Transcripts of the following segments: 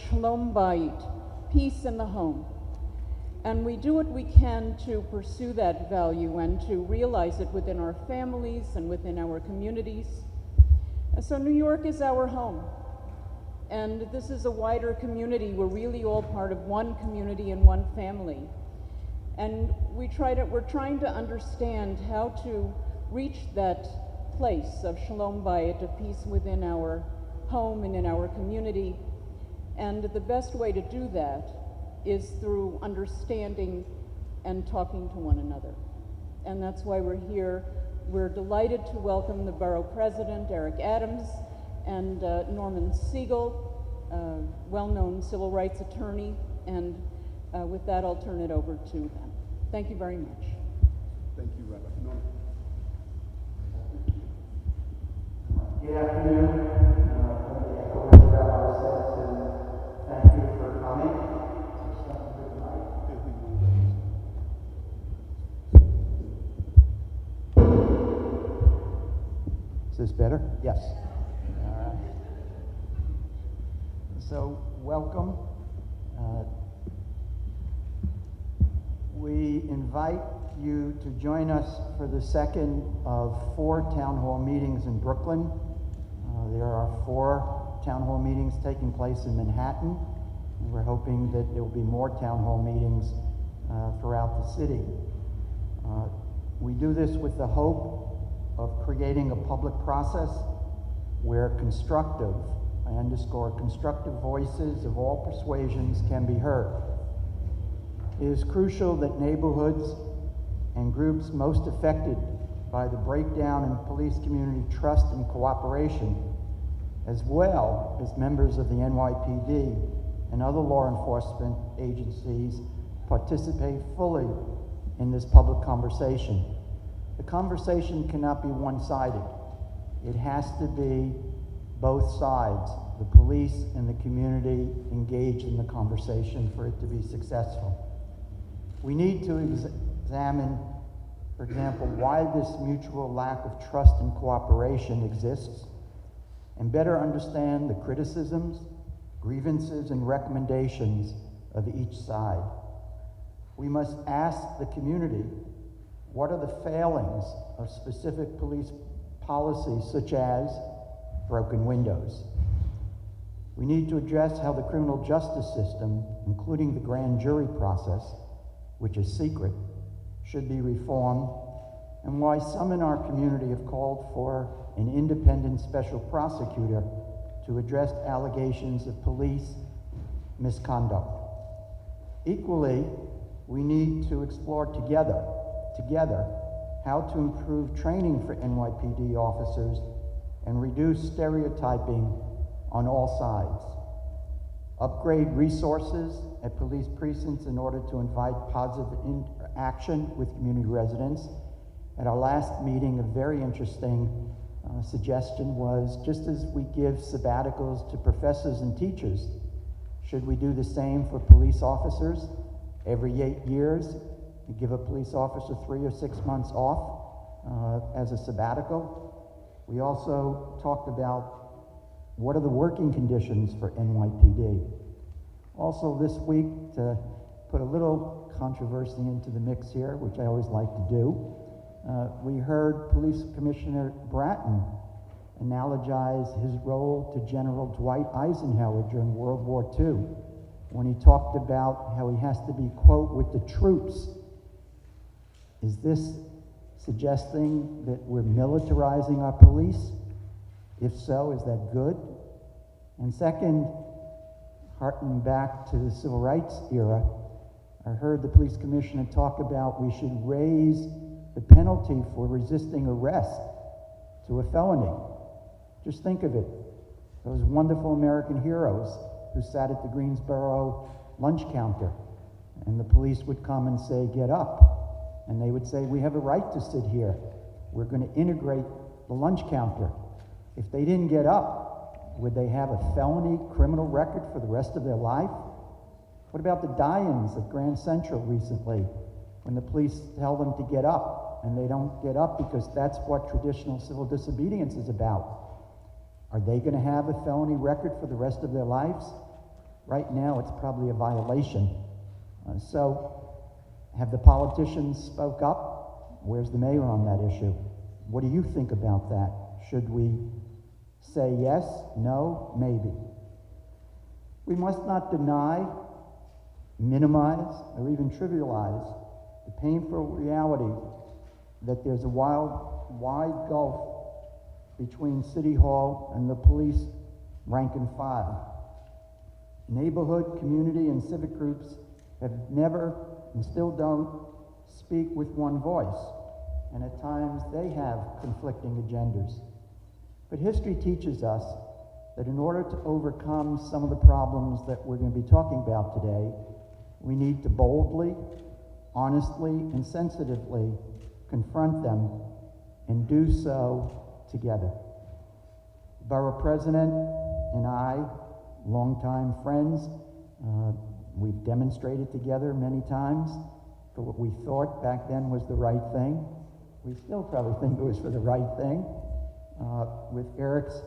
Shalom Bayit, peace in the home. And we do what we can to pursue that value and to realize it within our families and within our communities. And so New York is our home. And this is a wider community. We're really all part of one community and one family. And we're trying to understand how to reach that place of Shalom Bayit, of peace within our home and in our community. And the best way to do that is through understanding and talking to one another. And that's why we're here. We're delighted to welcome the Borough President Eric Adams and Norman Siegel, well-known civil rights attorney. And with that, I'll turn it over to them. Thank you very much. Thank you, Rabbi. Norman. Good afternoon. Let me echo what the Rabbi said, and thank you for coming. Is this better? Yes. All right. So, welcome. We invite you to join us for the second of 4 town hall meetings in Brooklyn. There are 4 town hall meetings taking place in Manhattan, and we're hoping that there will be more town hall meetings throughout the city. We do this with the hope of creating a public process where constructive, I underscore constructive, voices of all persuasions can be heard. It is crucial that neighborhoods and groups most affected by the breakdown in police community trust and cooperation, as well as members of the NYPD and other law enforcement agencies, participate fully in this public conversation. The conversation cannot be one-sided. It has to be both sides, the police and the community, engaged in the conversation for it to be successful. We need to examine, for example, why this mutual lack of trust and cooperation exists, and better understand the criticisms, grievances, and recommendations of each side. We must ask the community, what are the failings of specific police policies, such as broken windows? We need to address how the criminal justice system, including the grand jury process, which is secret, should be reformed, and why some in our community have called for an independent special prosecutor to address allegations of police misconduct. Equally, we need to explore together how to improve training for NYPD officers and reduce stereotyping on all sides. Upgrade resources at police precincts in order to invite positive interaction with community residents. At our last meeting, a very interesting suggestion was, just as we give sabbaticals to professors and teachers, should we do the same for police officers? Every 8 years, you give a police officer 3 or 6 months off as a sabbatical. We also talked about what are the working conditions for NYPD. Also this week, to put a little controversy into the mix here, which I always like to do, we heard Police Commissioner Bratton analogize his role to General Dwight Eisenhower during World War II, when he talked about how he has to be, quote, with the troops. Is this suggesting that we're militarizing our police? If so, is that good? And second, harkening back to the civil rights era, I heard the police commissioner talk about we should raise the penalty for resisting arrest to a felony. Just think of it. Those wonderful American heroes who sat at the Greensboro lunch counter, and the police would come and say, get up. And they would say, we have a right to sit here. We're going to integrate the lunch counter. If they didn't get up, would they have a felony criminal record for the rest of their life? What about the die-ins at Grand Central recently, when the police tell them to get up, and they don't get up because that's what traditional civil disobedience is about? Are they going to have a felony record for the rest of their lives? Right now, it's probably a violation. So, have the politicians spoke up? Where's the mayor on that issue? What do you think about that? Should we say yes, no, maybe? We must not deny, minimize, or even trivialize the painful reality that there's a wide gulf between City Hall and the police rank and file. Neighborhood, community, and civic groups have never and still don't speak with one voice, and at times they have conflicting agendas. But history teaches us that in order to overcome some of the problems that we're going to be talking about today, we need to boldly, honestly, and sensitively confront them and do so together. Borough President and I, longtime friends, we've demonstrated together many times for what we thought back then was the right thing. We still probably think it was for the right thing. With Eric's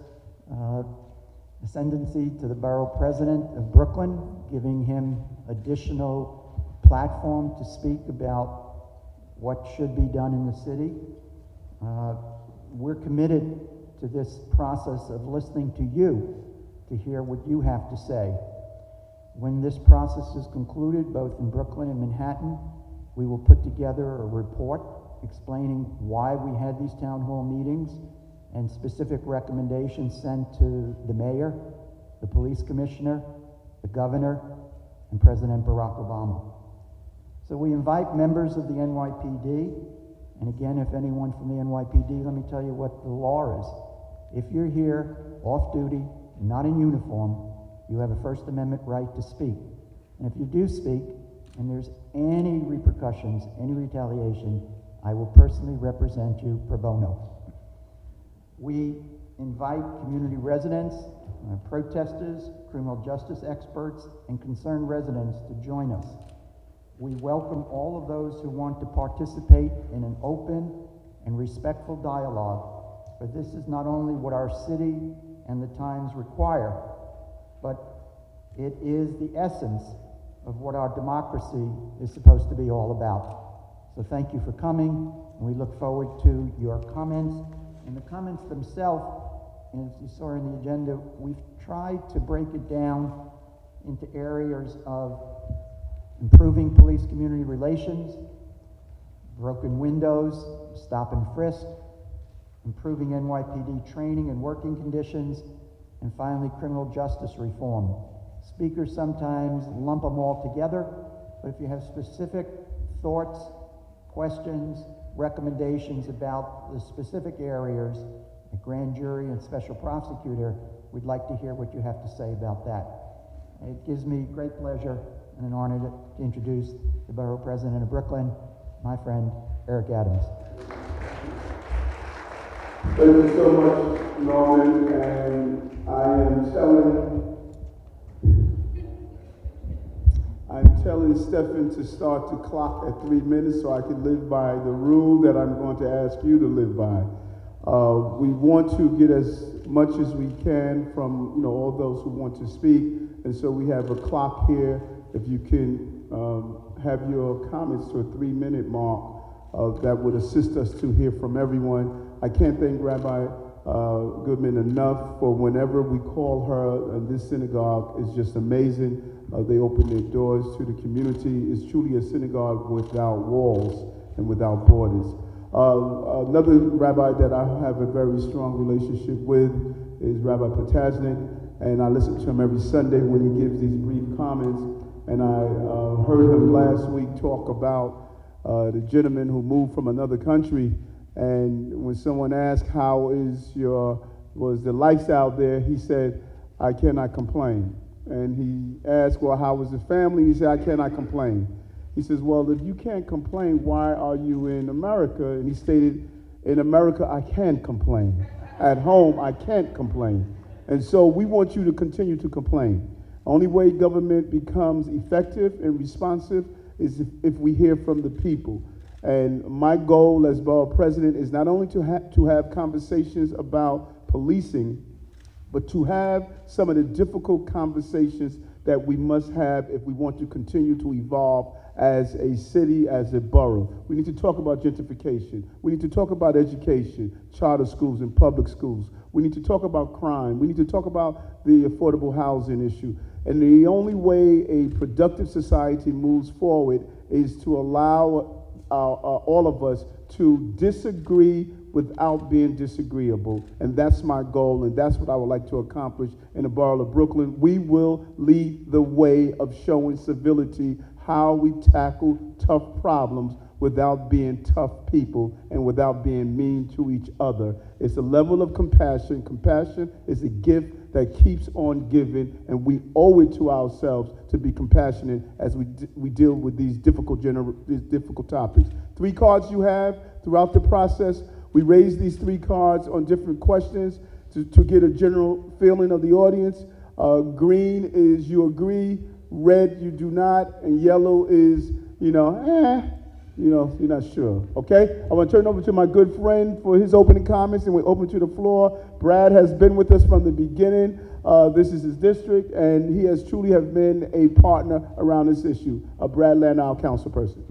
ascendancy to the Borough President of Brooklyn, giving him additional platform to speak about what should be done in the city. We're committed to this process of listening to you, to hear what you have to say. When this process is concluded, both in Brooklyn and Manhattan, we will put together a report explaining why we had these town hall meetings and specific recommendations sent to the mayor, the police commissioner, the governor, and President Barack Obama. So we invite members of the NYPD, and again, if anyone from the NYPD, let me tell you what the law is. If you're here off duty, not in uniform, you have a First Amendment right to speak. And if you do speak, and there's any repercussions, any retaliation, I will personally represent you pro bono. We invite community residents, protesters, criminal justice experts, and concerned residents to join us. We welcome all of those who want to participate in an open and respectful dialogue, for this is not only what our city and the times require, but it is the essence of what our democracy is supposed to be all about. So thank you for coming, and we look forward to your comments. And the comments themselves, as you saw in the agenda, we've tried to break it down into areas of improving police-community relations, broken windows, stop and frisk, improving NYPD training and working conditions, and finally, criminal justice reform. Speakers sometimes lump them all together, but if you have specific thoughts, questions, recommendations about the specific areas, a grand jury and special prosecutor, we'd like to hear what you have to say about that. It gives me great pleasure and an honor to introduce the Borough President of Brooklyn, my friend, Eric Adams. Thank you so much, Norman, and I'm telling Stephen to start the clock at 3 minutes so I can live by the rule that I'm going to ask you to live by. We want to get as much as we can from all those who want to speak, and so we have a clock here. If you can have your comments to a 3-minute mark, that would assist us to hear from everyone. I can't thank Rabbi Goodman enough for whenever we call her, and this synagogue is just amazing. They open their doors to the community. It's truly a synagogue without walls and without borders. Another rabbi that I have a very strong relationship with is Rabbi Potasnik, and I listen to him every Sunday when he gives these brief comments. And I heard him last week talk about the gentleman who moved from another country, and when someone asked how was the lifestyle there, he said, "I cannot complain." And he asked, "Well, how was the family?" He said, "I cannot complain." He says, "Well, if you can't complain, why are you in America?" And he stated, "In America, I can complain. At home, I can't complain." And so we want you to continue to complain. Only way government becomes effective and responsive is if we hear from the people. And my goal as Borough President is not only to have conversations about policing, but to have some of the difficult conversations that we must have if we want to continue to evolve as a city, as a borough. We need to talk about gentrification. We need to talk about education, charter schools and public schools. We need to talk about crime. We need to talk about the affordable housing issue. And the only way a productive society moves forward is to allow all of us to disagree without being disagreeable. And that's my goal, and that's what I would like to accomplish in the borough of Brooklyn. We will lead the way of showing civility, how we tackle tough problems without being tough people and without being mean to each other. It's a level of compassion. Compassion is a gift that keeps on giving, and we owe it to ourselves to be compassionate as we deal with these difficult topics. 3 cards you have throughout the process. We raise these 3 cards on different questions to get a general feeling of the audience. Green is you agree, red you do not, and yellow is, you're not sure, okay? I want to turn it over to my good friend for his opening comments, and we're open to the floor. Brad has been with us from the beginning. This is his district, and he has truly have been a partner around this issue. Brad Landau, councilperson.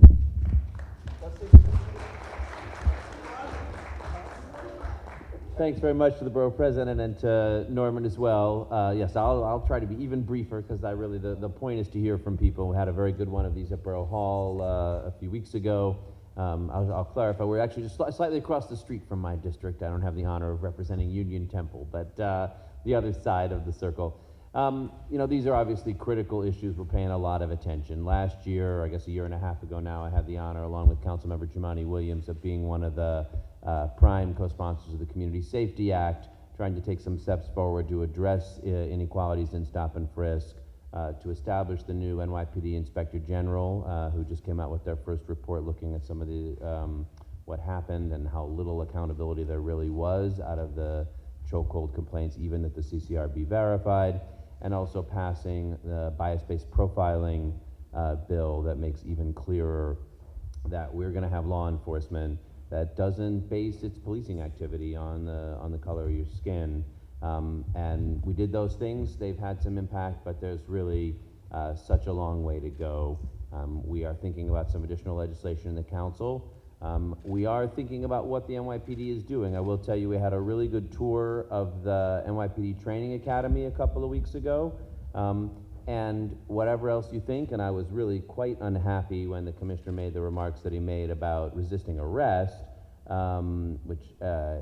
Thanks very much to the Borough President and to Norman as well. Yes, I'll try to be even briefer because the point is to hear from people. We had a very good one of these at Borough Hall a few weeks ago. I'll clarify, we're actually just slightly across the street from my district. I don't have the honor of representing Union Temple, but the other side of the circle. These are obviously critical issues. We're paying a lot of attention. Last year, I guess a year and a half ago now, I had the honor, along with Councilmember Jumaane Williams, of being one of the prime co-sponsors of the Community Safety Act, trying to take some steps forward to address inequalities in stop and frisk, to establish the new NYPD Inspector General, who just came out with their first report looking at some of the what happened and how little accountability there really was out of the chokehold complaints, even that the CCRB verified, and also passing the bias-based profiling bill that makes even clearer that we're going to have law enforcement that doesn't base its policing activity on the color of your skin. And we did those things. They've had some impact, but there's really such a long way to go. We are thinking about some additional legislation in the council. We are thinking about what the NYPD is doing. I will tell you, we had a really good tour of the NYPD Training Academy a couple of weeks ago. And whatever else you think, and I was really quite unhappy when the commissioner made the remarks that he made about resisting arrest, which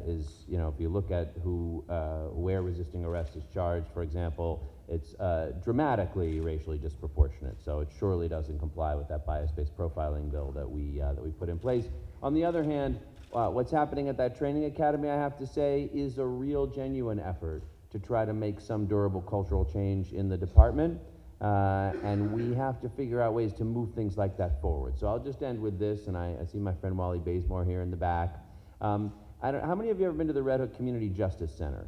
is, if you look at where resisting arrest is charged, for example, it's dramatically racially disproportionate. So it surely doesn't comply with that bias-based profiling bill that we put in place. On the other hand, what's happening at that training academy, I have to say, is a real genuine effort to try to make some durable cultural change in the department. And we have to figure out ways to move things like that forward. So I'll just end with this, and I see my friend Wally Bazemore here in the back. How many of you have ever been to the Red Hook Community Justice Center?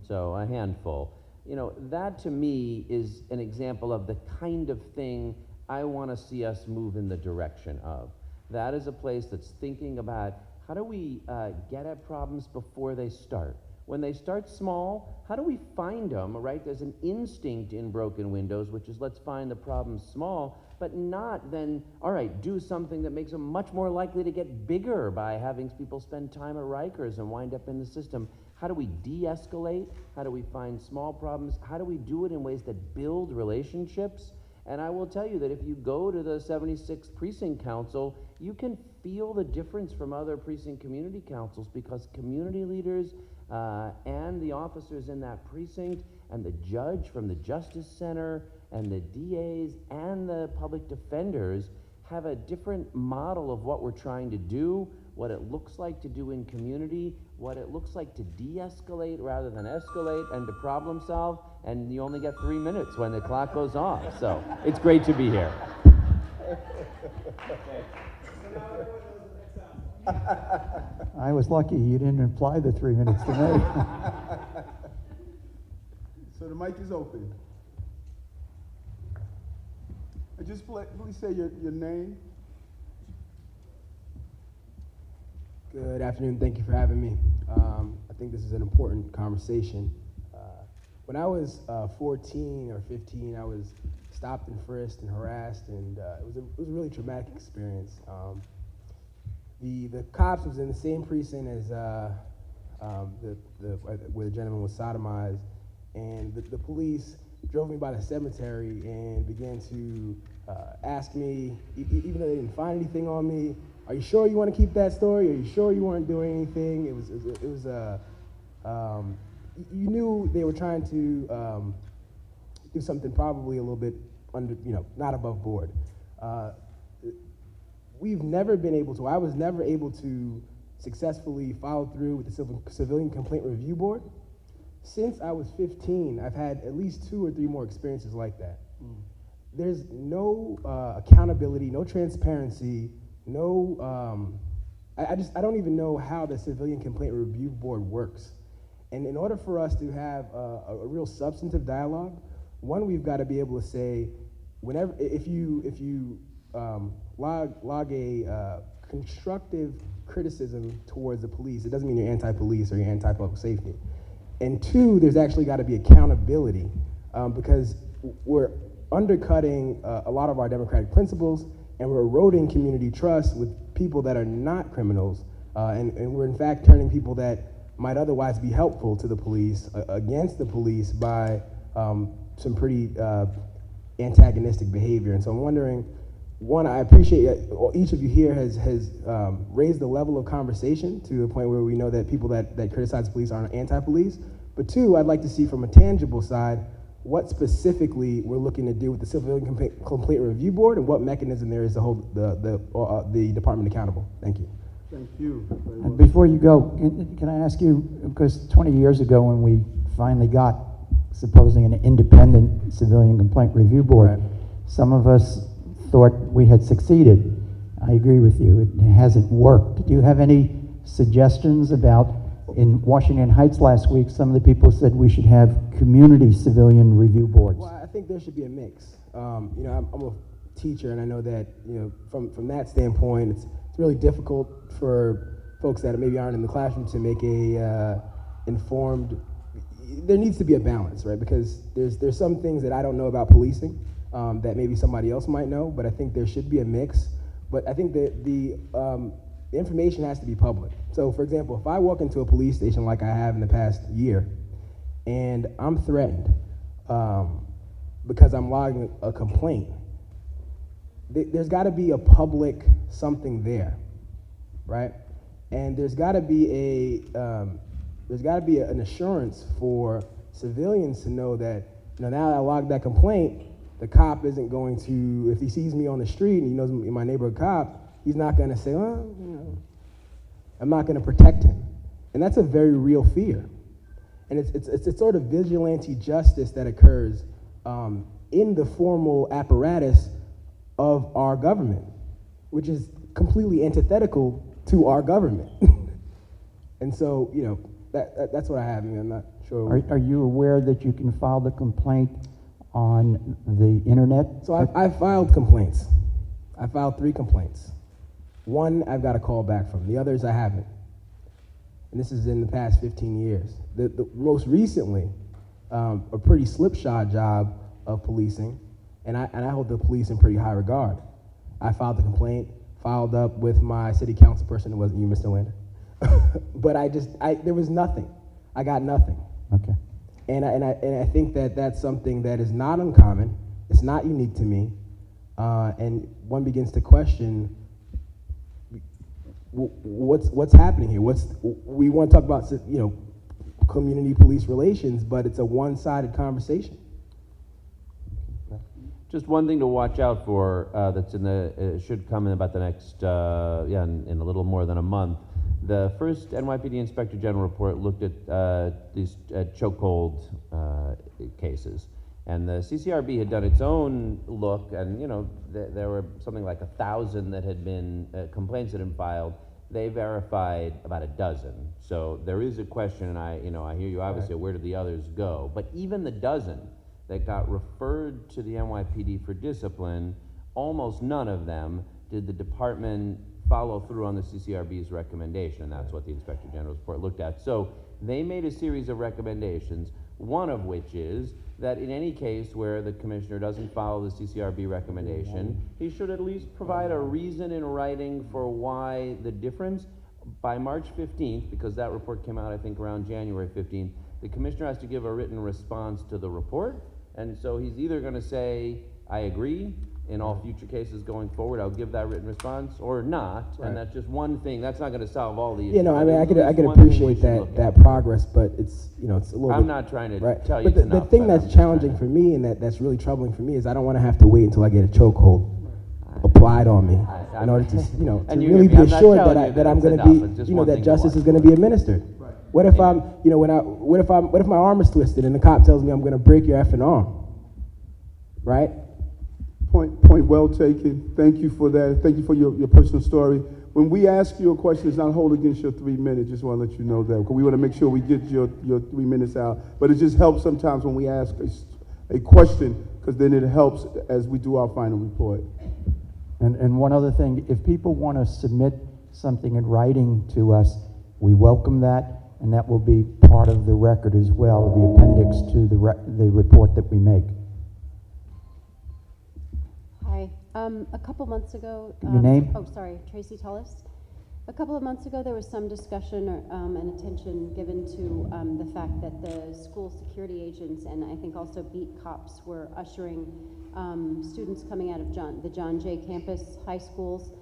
So a handful. That to me is an example of the kind of thing I want to see us move in the direction of. That is a place that's thinking about how do we get at problems before they start. When they start small, how do we find them, right? There's an instinct in broken windows, which is let's find the problems small, but not then, all right, do something that makes them much more likely to get bigger by having people spend time at Rikers and wind up in the system. How do we de-escalate? How do we find small problems? How do we do it in ways that build relationships? And I will tell you that if you go to the 76th Precinct Council, you can feel the difference from other precinct community councils because community leaders and the officers in that precinct and the judge from the Justice Center and the DAs and the public defenders have a different model of what we're trying to do, what it looks like to do in community, what it looks like to de-escalate rather than escalate and to problem solve, and you only get 3 minutes when the clock goes off. So it's great to be here. I was lucky you didn't imply the 3 minutes to me. So the mic is open. And just please say your name. Good afternoon. Thank you for having me. I think this is an important conversation. When I was 14 or 15, I was stopped and frisked and harassed, and it was a really traumatic experience. The cops was in the same precinct as where the gentleman was sodomized, and the police drove me by the cemetery and began to ask me, even though they didn't find anything on me, "Are you sure you want to keep that story? Are you sure you weren't doing anything?" It was you knew they were trying to do something probably a little bit under, not above board. We've never been able to, I was never able to successfully follow through with the Civilian Complaint Review Board. Since I was 15, I've had at least 2 or 3 more experiences like that. There's no accountability, no transparency, no, I don't even know how the Civilian Complaint Review Board works. And in order for us to have a real substantive dialogue, one, we've got to be able to say, whenever, if you log a constructive criticism towards the police, it doesn't mean you're anti-police or you're anti-public safety. And 2, there's actually got to be accountability, because we're undercutting a lot of our democratic principles, and we're eroding community trust with people that are not criminals, and we're in fact turning people that might otherwise be helpful to the police against the police by some pretty antagonistic behavior. And so I'm wondering, one, I appreciate each of you here has raised the level of conversation to a point where we know that people that criticize police aren't anti-police. But 2, I'd like to see from a tangible side what specifically we're looking to do with the Civilian Complaint Review Board and what mechanism there is to hold the department accountable. Thank you. Thank you. Very And much. before you go, can I ask you, because 20 years ago when we finally got supposing an independent Civilian Complaint Review Board, Right. some of us thought we had succeeded. I agree with you, it hasn't worked. Do you have any suggestions about, in Washington Heights last week, some of the people said we should have community civilian review boards? Well, I think there should be a mix. I'm a teacher, and I know that from that standpoint, it's really difficult for folks that maybe aren't in the classroom to make a informed. There needs to be a balance, right? Because there's some things that I don't know about policing that maybe somebody else might know, but I think there should be a mix. But I think that the information has to be public. So, for example, if I walk into a police station like I have in the past year, and I'm threatened because I'm logging a complaint, there's got to be a public something there, right? And there's got to be an assurance for civilians to know that now that I logged that complaint, the cop isn't going to, if he sees me on the street and he knows I'm my neighborhood cop, he's not going to say, well, I'm not going to protect him. And that's a very real fear. And it's a sort of vigilante justice that occurs in the formal apparatus of our government, which is completely antithetical to our government. And so, that's what I have. I'm not sure. Are you aware that you can file the complaint on the internet? So I've filed complaints. I filed 3 complaints. One I've got a call back from. The others I haven't. And this is in the past 15 years. The most recently, a pretty slipshod job of policing, and I hold the police in pretty high regard. I filed the complaint, followed up with my city council person. It wasn't you, Mr. Lander. But there was nothing. I got nothing. Okay. And I think that that's something that is not uncommon. It's not unique to me. And one begins to question what's happening here. We want to talk about community police relations, but it's a one-sided conversation. Just one thing to watch out for that's should come in about the next, in a little more than a month. The first NYPD Inspector General report looked at these chokehold cases. And the CCRB had done its own look, and there were something like 1,000 that had been complaints that had been filed. They verified about a dozen. So there is a question, and I hear you obviously. Where did the others go? But even the dozen that got referred to the NYPD for discipline, almost none of them did the department follow through on the CCRB's recommendation, and that's what the Inspector General's report looked at. So they made a series of recommendations. one of which is that in any case where the commissioner doesn't follow the CCRB recommendation, he should at least provide a reason in writing for why the difference. By March 15th, because that report came out I think around January 15th, the commissioner has to give a written response to the report, and so he's either going to say, I agree, in all future cases going forward, I'll give that written response, or not, Right. and that's just one thing. That's not going to solve all the issues. You know, I mean, I There's could at least one thing we appreciate should that look that at. progress, but it's, you know, it's a little I'm bit, not trying to right. tell you But it's the enough, thing but that's I'm just trying challenging to- for me and that's really troubling for me is I don't want to have to wait until I get a chokehold applied on me in order to, you know, to And you really hear me, be I'm not assured telling that you that I'm it's going to enough, be, it's just you know, one that thing to justice watch is going to for. be administered. What if I'm, you know, what if my arm is twisted and the cop tells me I'm going to break your effing arm, right? Point well taken. Thank you for that. Thank you for your personal story. When we ask you a question, it's not hold against your 3 minutes. Just want to let you know that, because we want to make sure we get your 3 minutes out. But it just helps sometimes when we ask a question, because then it helps as we do our final report. And one other thing, if people want to submit something in writing to us, we welcome that, and that will be part of the record as well, the appendix to the report that we make. Hi. A couple months ago. Your name? Oh, sorry, Tracy Tullis. A couple of months ago, there was some discussion and attention given to the fact that the school security agents and I think also beat cops were ushering students coming out of the John Jay campus high schools,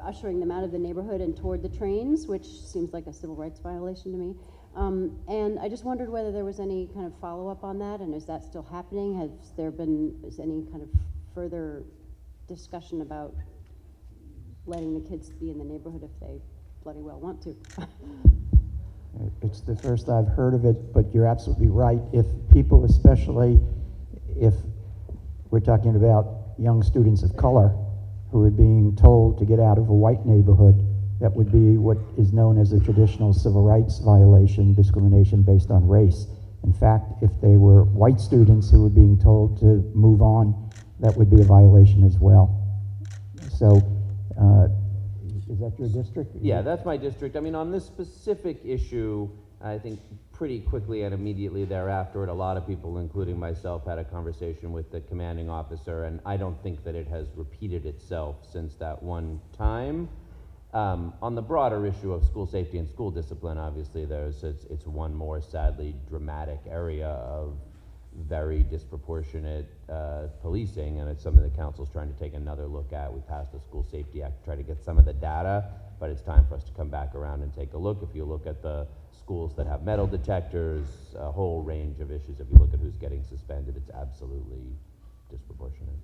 ushering them out of the neighborhood and toward the trains, which seems like a civil rights violation to me. And I just wondered whether there was any kind of follow-up on that, and is that still happening? Has there been any kind of further discussion about letting the kids be in the neighborhood if they bloody well want to? It's the first I've heard of it, but you're absolutely right. If people, especially if we're talking about young students of color who are being told to get out of a white neighborhood, that would be what is known as a traditional civil rights violation, discrimination based on race. In fact, if they were white students who were being told to move on, that would be a violation as well. So, is that your district? Yeah, that's my district. I mean, on this specific issue, I think pretty quickly and immediately thereafter, a lot of people, including myself, had a conversation with the commanding officer, and I don't think that it has repeated itself since that one time. On the broader issue of school safety and school discipline, obviously it's one more sadly dramatic area of very disproportionate policing, and it's something the council's trying to take another look at. We passed the School Safety Act to try to get some of the data, but it's time for us to come back around and take a look. If you look at the schools that have metal detectors, a whole range of issues. If you look at who's getting suspended, it's absolutely disproportionate.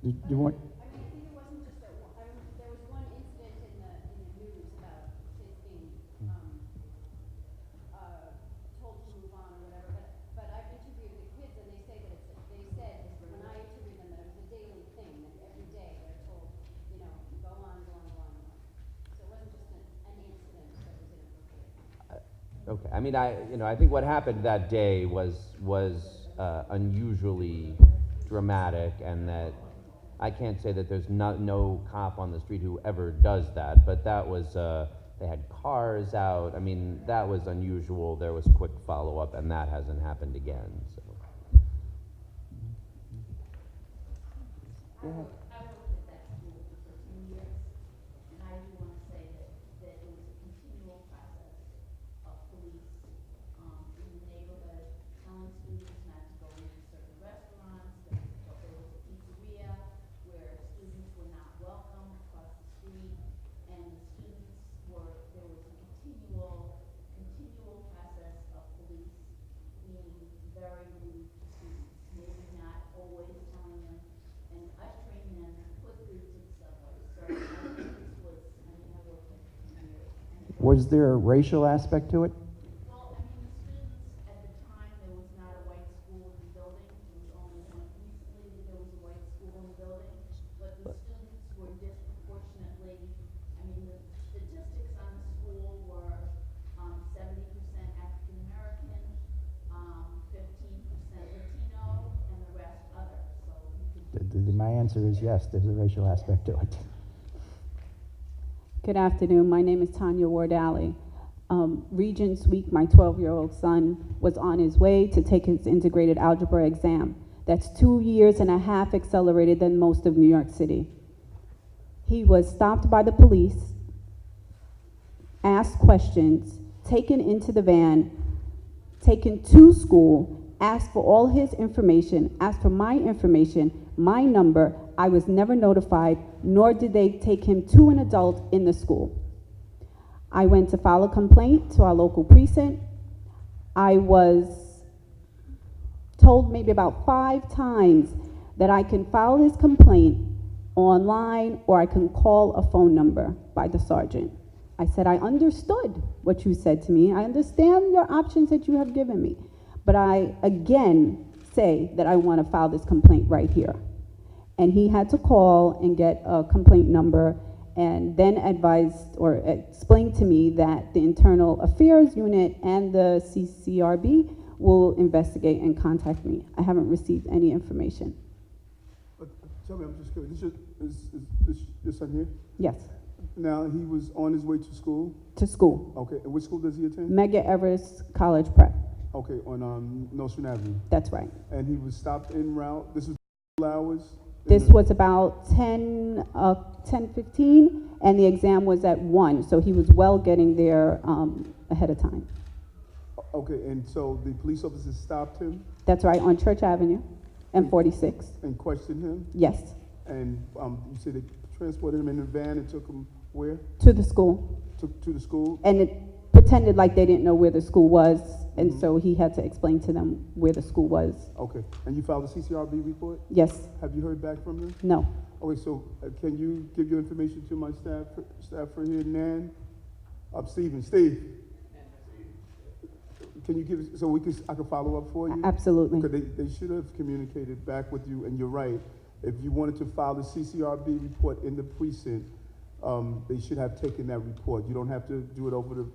Do you want? I think it wasn't just that one. There was one incident in the news about kids being told to move on or whatever. But I've interviewed the kids, and they say that they said when I interviewed them that it was a daily thing. That every day they're told, you know, go on, go on, go on. So it wasn't just an incident that was inappropriate. Okay, I mean, I think what happened that day was unusually dramatic, and that I can't say that there's no cop on the street who ever does that, but that was, they had cars out. I mean, that was unusual. There was quick follow-up, and that hasn't happened again, so. I worked at that school for 13 years, and I do want to say that it was a continual process of police in the neighborhood telling students not to go into certain restaurants. There was a pizzeria where students were not welcome across the street, and the students there was a continual process of police being very rude to students, maybe not always telling them and ushering them to put through to the subway. So I think this was, I worked there for 10 years. And Was there a racial aspect to it? well, I mean, the students at the time, there was not a white school in the building. It was only recently that there was a white school in the building. But the students were disproportionately, I mean, the statistics on the school were 70% African American, 15% Latino, and the rest other. So you could My answer is yes, there's a racial aspect to it. Good afternoon. My name is Tanya Wardalley. Regents Week, my 12-year-old son was on his way to take his integrated algebra exam. That's 2.5 years accelerated than most of New York City. He was stopped by the police, asked questions, taken into the van, taken to school, asked for all his information, asked for my information, my number. I was never notified, nor did they take him to an adult in the school. I went to file a complaint to our local precinct. I was told maybe about 5 times that I can file this complaint online or I can call a phone number by the sergeant. I said, I understood what you said to me. I understand your options that you have given me. But I, again, say that I want to file this complaint right here. And he had to call and get a complaint number and then advised or explained to me that the Internal Affairs Unit and the CCRB will investigate and contact me. I haven't received any information. Tell me, I'm just curious, is this your son here? Yes, Now, he was on his way to school? to school. Okay, and which school does he attend? Mega Everest College Prep. Okay, on Nostrand Avenue. That's right. And he was stopped en route, this was hours? This was about 10:15, and the exam was at 1, so he was well getting there ahead of time. Okay, and so the police officers stopped him That's right, on Church Avenue and 46. and questioned him? Yes, And you said they transported him in a van and took him where? to the school. To the school? And it pretended like they didn't know where the school was, and so he had to explain to them where the school was. Okay, and you filed a CCRB report? Yes, Have you heard back from them? no. Okay, so can you give your information to my staffer here, Nan? Steve. Can you give, so I can follow up for you? Absolutely. Because they should have communicated back with you, and you're right. If you wanted to file the CCRB report in the precinct, they should have taken that report. You don't have to do it over the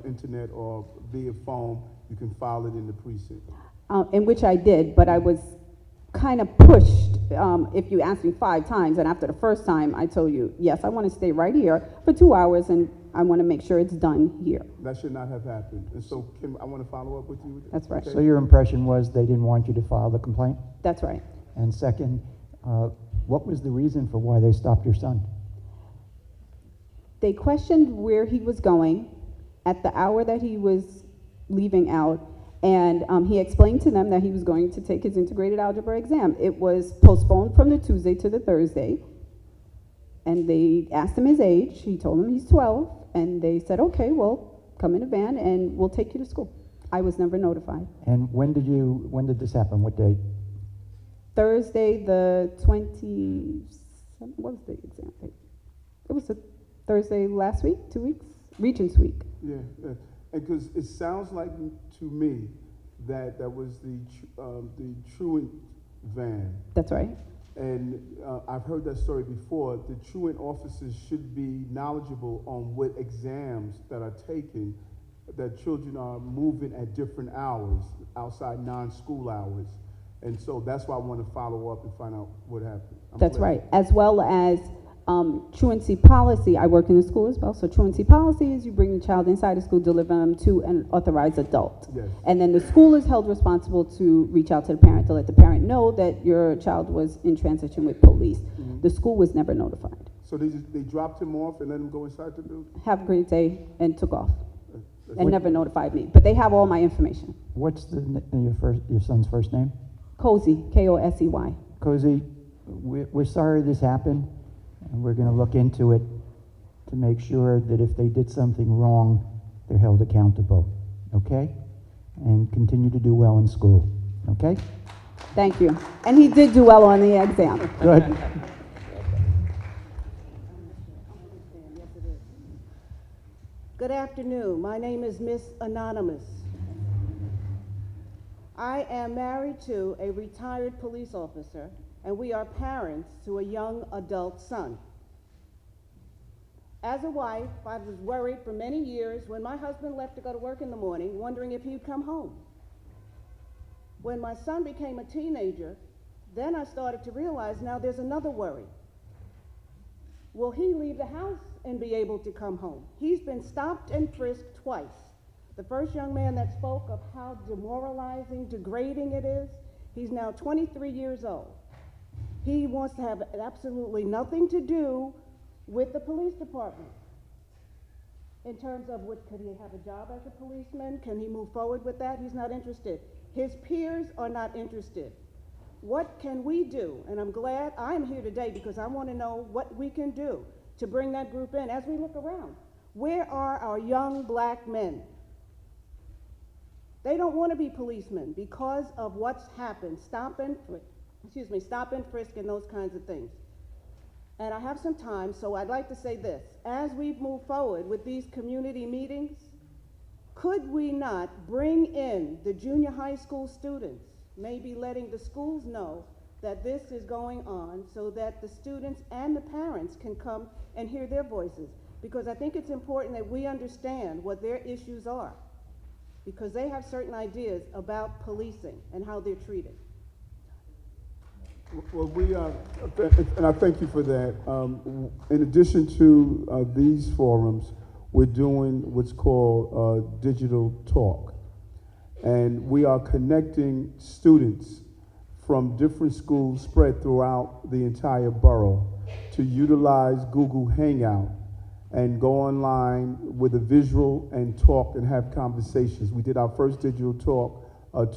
internet or via phone. You can file it in the precinct. In which I did, but I was kind of pushed. If you asked me 5 times, and after the first time, I told you, yes, I want to stay right here for 2 hours, and I want to make sure it's done here. That should not have happened. And so, Kim, I want to follow up with you. That's right. Okay? So your impression was they didn't want you to file the complaint? That's right. And second, what was the reason for why they stopped your son? They questioned where he was going at the hour that he was leaving out, and he explained to them that he was going to take his integrated algebra exam. It was postponed from the Tuesday to the Thursday, and they asked him his age. He told them he's 12, and they said, okay, well, come in a van and we'll take you to school. I was never notified. And when did this happen? What date? Thursday, the 27th, what was the exam date? It was a Thursday last week, 2 weeks, Regents Week. Yeah, yeah. And because it sounds like to me that was the truant van. That's right. And I've heard that story before. The truant officers should be knowledgeable on what exams that are taken, that children are moving at different hours, outside non-school hours. And so that's why I want to follow up and find out what happened. That's right. As well as truancy policy. I work in the school as well. So truancy policy is you bring the child inside the school, deliver them to an authorized adult. Yes. And then the school is held responsible to reach out to the parent to let the parent know that your child was in transition with police. Mm-hmm. The school was never notified. So they dropped him off and let him go inside the building? Have a great day, and took off. That's And never notified me. But they have all my information. What's your son's first name? Cozy, K-O-S-E-Y. Cozy, we're sorry this happened, and we're going to look into it to make sure that if they did something wrong, they're held accountable, okay? And continue to do well in school, okay? Thank you. And he did do well on the exam. Good. Good afternoon. My name is Miss Anonymous. I am married to a retired police officer, and we are parents to a young adult son. As a wife, I was worried for many years when my husband left to go to work in the morning, wondering if he'd come home. When my son became a teenager, then I started to realize now there's another worry. Will he leave the house and be able to come home. He's been stopped and frisked twice. The first young man that spoke of how demoralizing, degrading it is, he's now 23 years old. He wants to have absolutely nothing to do with the police department. In terms of could he have a job as a policeman? Can he move forward with that? He's not interested. His peers are not interested. What can we do? And I'm glad I'm here today because I want to know what we can do to bring that group in as we look around. Where are our young black men? They don't want to be policemen because of what's happened. Stop and frisk and those kinds of things. And I have some time, so I'd like to say this. As we move forward with these community meetings, could we not bring in the junior high school students, maybe letting the schools know that this is going on so that the students and the parents can come and hear their voices? Because I think it's important that we understand what their issues are, because they have certain ideas about policing and how they're treated. Well, and I thank you for that. In addition to these forums, we're doing what's called digital talk. And we are connecting students from different schools spread throughout the entire borough to utilize Google Hangout and go online with a visual and talk and have conversations. We did our first digital talk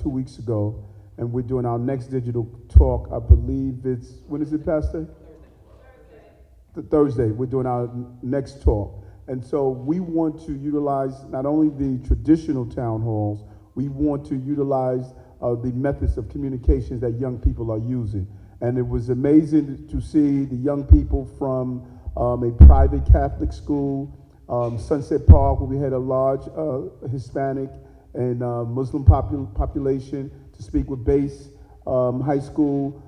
2 weeks ago. And we're doing our next digital talk, I believe it's, when is it, Pastor? Thursday. We're doing our next talk. And so we want to utilize not only the traditional town halls, we want to utilize the methods of communications that young people are using. And it was amazing to see the young people from a private Catholic school, Sunset Park, where we had a large Hispanic and Muslim population, to speak with Base High School,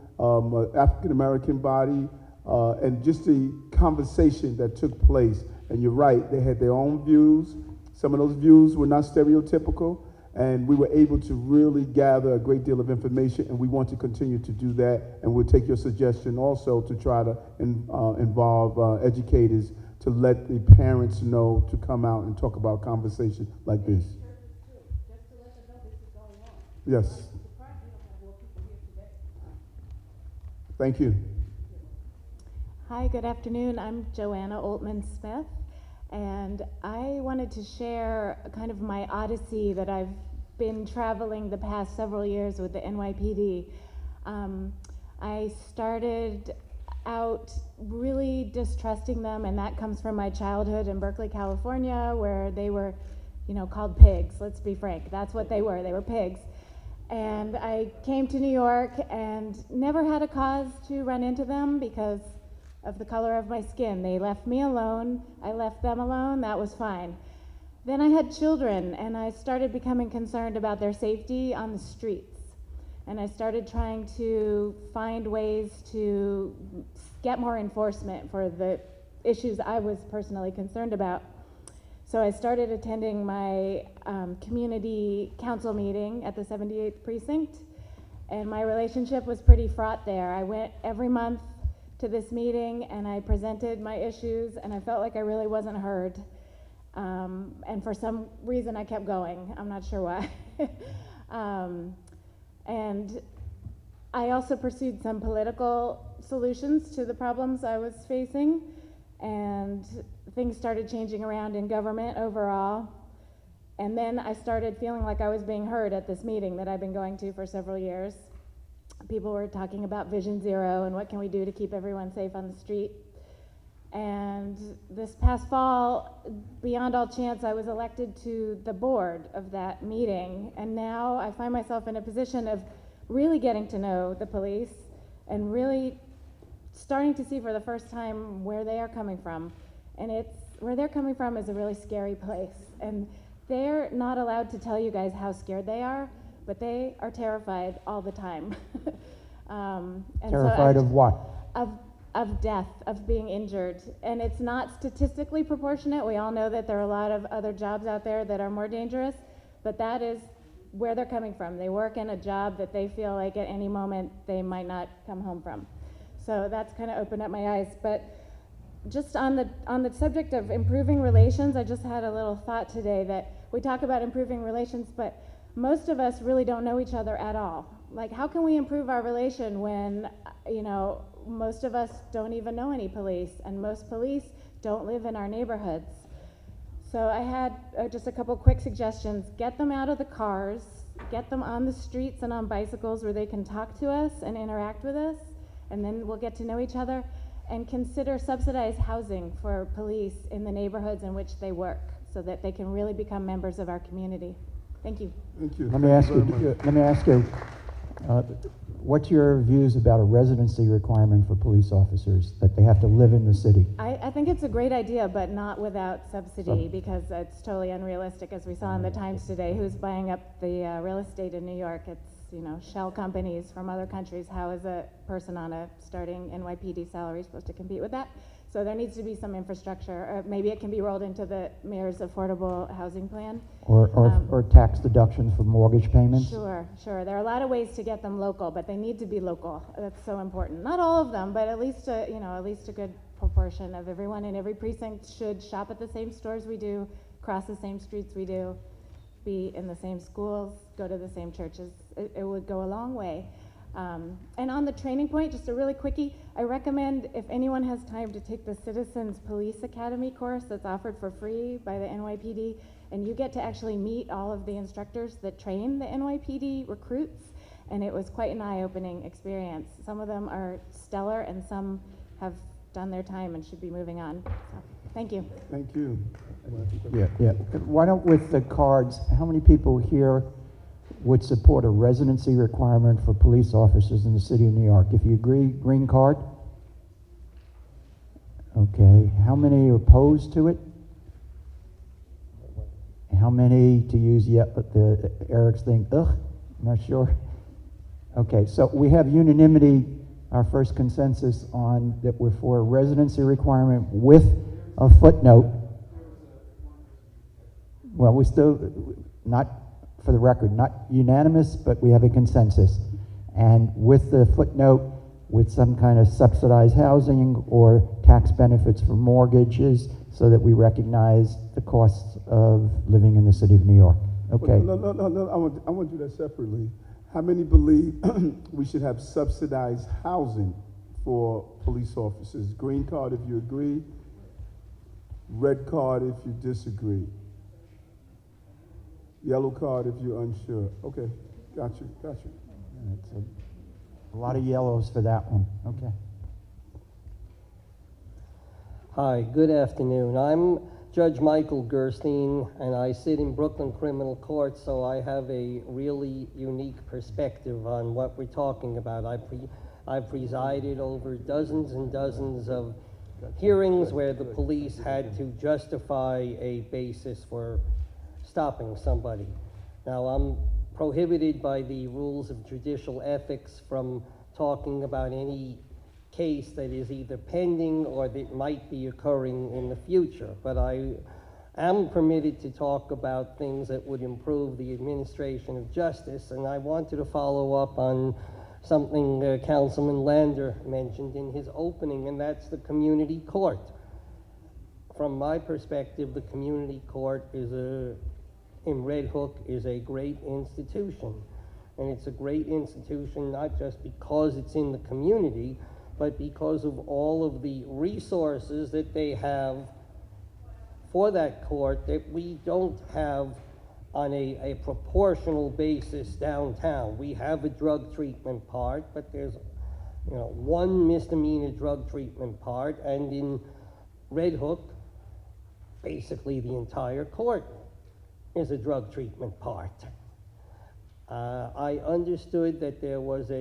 African American body, and just the conversation that took place. And you're right, they had their own views. Some of those views were not stereotypical, and we were able to really gather a great deal of information, and we want to continue to do that. And we'll take your suggestion also to try to involve educators to let the parents know to come out and talk about conversations like this. Yes. Thank you. Hi, good afternoon. I'm Joanna Oltman-Smith, and I wanted to share kind of my odyssey that I've been traveling the past several years with the NYPD. I started out really distrusting them, and that comes from my childhood in Berkeley, California, where they were, called pigs. Let's be frank. That's what they were. They were pigs. And I came to New York and never had a cause to run into them because of the color of my skin. They left me alone. I left them alone. That was fine. Then I had children, and I started becoming concerned about their safety on the streets. And I started trying to find ways to get more enforcement for the issues I was personally concerned about. So I started attending my community council meeting at the 78th precinct, and my relationship was pretty fraught there. I went every month to this meeting, and I presented my issues, and I felt like I really wasn't heard. And for some reason, I kept going. I'm not sure why. And I also pursued some political solutions to the problems I was facing, and things started changing around in government overall. And then I started feeling like I was being heard at this meeting that I've been going to for several years. People were talking about Vision Zero and what can we do to keep everyone safe on the street. And this past fall, beyond all chance, I was elected to the board of that meeting. And now I find myself in a position of really getting to know the police and really starting to see for the first time where they are coming from. And where they're coming from is a really scary place. And they're not allowed to tell you guys how scared they are, but they are terrified all the time. Terrified of what? Of death, of being injured. And it's not statistically proportionate. We all know that there are a lot of other jobs out there that are more dangerous, but that is where they're coming from. They work in a job that they feel like at any moment they might not come home from. So that's kind of opened up my eyes. But just on the subject of improving relations, I just had a little thought today that we talk about improving relations, but most of us really don't know each other at all. Like, how can we improve our relation when, you know, most of us don't even know any police, and most police don't live in our neighborhoods? So I had just a couple quick suggestions. Get them out of the cars, get them on the streets and on bicycles where they can talk to us and interact with us, and then we'll get to know each other. And consider subsidized housing for police in the neighborhoods in which they work, so that they can really become members of our community. Thank you. Thank you. Let me ask you, what's your views about a residency requirement for police officers, that they have to live in the city? I think it's a great idea, but not without subsidy, because it's totally unrealistic, as we saw in the Times today. Who's buying up the real estate in New York? It's, you know, shell companies from other countries. How is a person on a starting NYPD salary supposed to compete with that? So there needs to be some infrastructure, or maybe it can be rolled into the mayor's affordable housing plan. Or tax deductions for mortgage payments? Sure. There are a lot of ways to get them local, but they need to be local. That's so important. Not all of them, but at least a good proportion of everyone in every precinct should shop at the same stores we do, cross the same streets we do, be in the same schools, go to the same churches. It would go a long way. And on the training point, just a really quickie, I recommend, if anyone has time, to take the Citizens Police Academy course that's offered for free by the NYPD, and you get to actually meet all of the instructors that train the NYPD recruits, and it was quite an eye-opening experience. Some of them are stellar, and some have done their time and should be moving on. So, thank you. Thank you. Yeah. Why don't, with the cards, how many people here would support a residency requirement for police officers in the city of New York? If you agree, green card? Okay. How many are opposed to it? How many, to use Eric's thing, I'm not sure. Okay, so we have unanimity, our first consensus on that we're for a residency requirement with a footnote. Well, we still, not, for the record, not unanimous, but we have a consensus. And with the footnote, with some kind of subsidized housing or tax benefits for mortgages, so that we recognize the costs of living in the city of New York. Okay. No. I want to do that separately. How many believe we should have subsidized housing for police officers? Green card if you agree, red card if you disagree, yellow card if you're unsure. Okay, got you. That's a lot of yellows for that one. Okay. Hi, good afternoon. I'm Judge Michael Gerstein, and I sit in Brooklyn Criminal Court, so I have a really unique perspective on what we're talking about. I've presided over dozens and dozens of hearings where the police had to justify a basis for stopping somebody. Now, I'm prohibited by the rules of judicial ethics from talking about any case that is either pending or that might be occurring in the future, but I am permitted to talk about things that would improve the administration of justice, and I wanted to follow up on something Councilman Lander mentioned in his opening, and that's the community court. From my perspective, the community court in Red Hook is a great institution, and it's a great institution not just because it's in the community, but because of all of the resources that they have for that court that we don't have on a proportional basis downtown. We have a drug treatment part, but there's one misdemeanor drug treatment part, and in Red Hook, basically the entire court is a drug treatment part. I understood that there was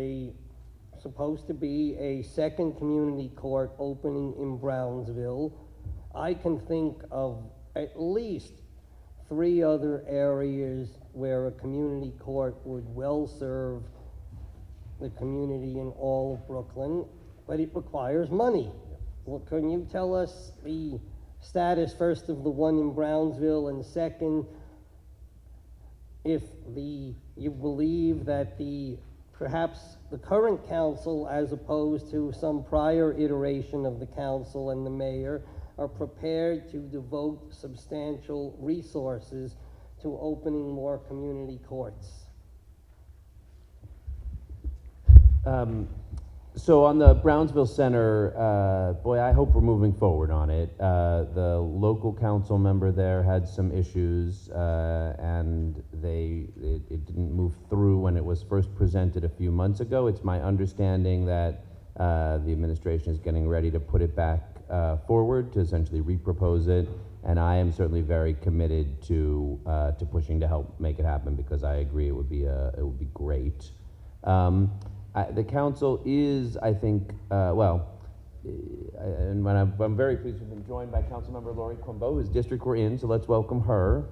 supposed to be a second community court opening in Brownsville. I can think of at least 3 other areas where a community court would well serve the community in all of Brooklyn, but it requires money. Well, can you tell us the status first of the one in Brownsville, and second, if you believe that the perhaps the current council, as opposed to some prior iteration of the council and the mayor, are prepared to devote substantial resources to opening more community courts? So on the Brownsville Center, boy, I hope we're moving forward on it. The local council member there had some issues, and it didn't move through when it was first presented a few months ago. It's my understanding that the administration is getting ready to put it back forward to essentially repropose it, and I am certainly very committed to pushing to help make it happen, because I agree it would be great. The council is, I think, and I'm very pleased to have been joined by Councilmember Lori Quimbo, whose district we're in, so let's welcome her.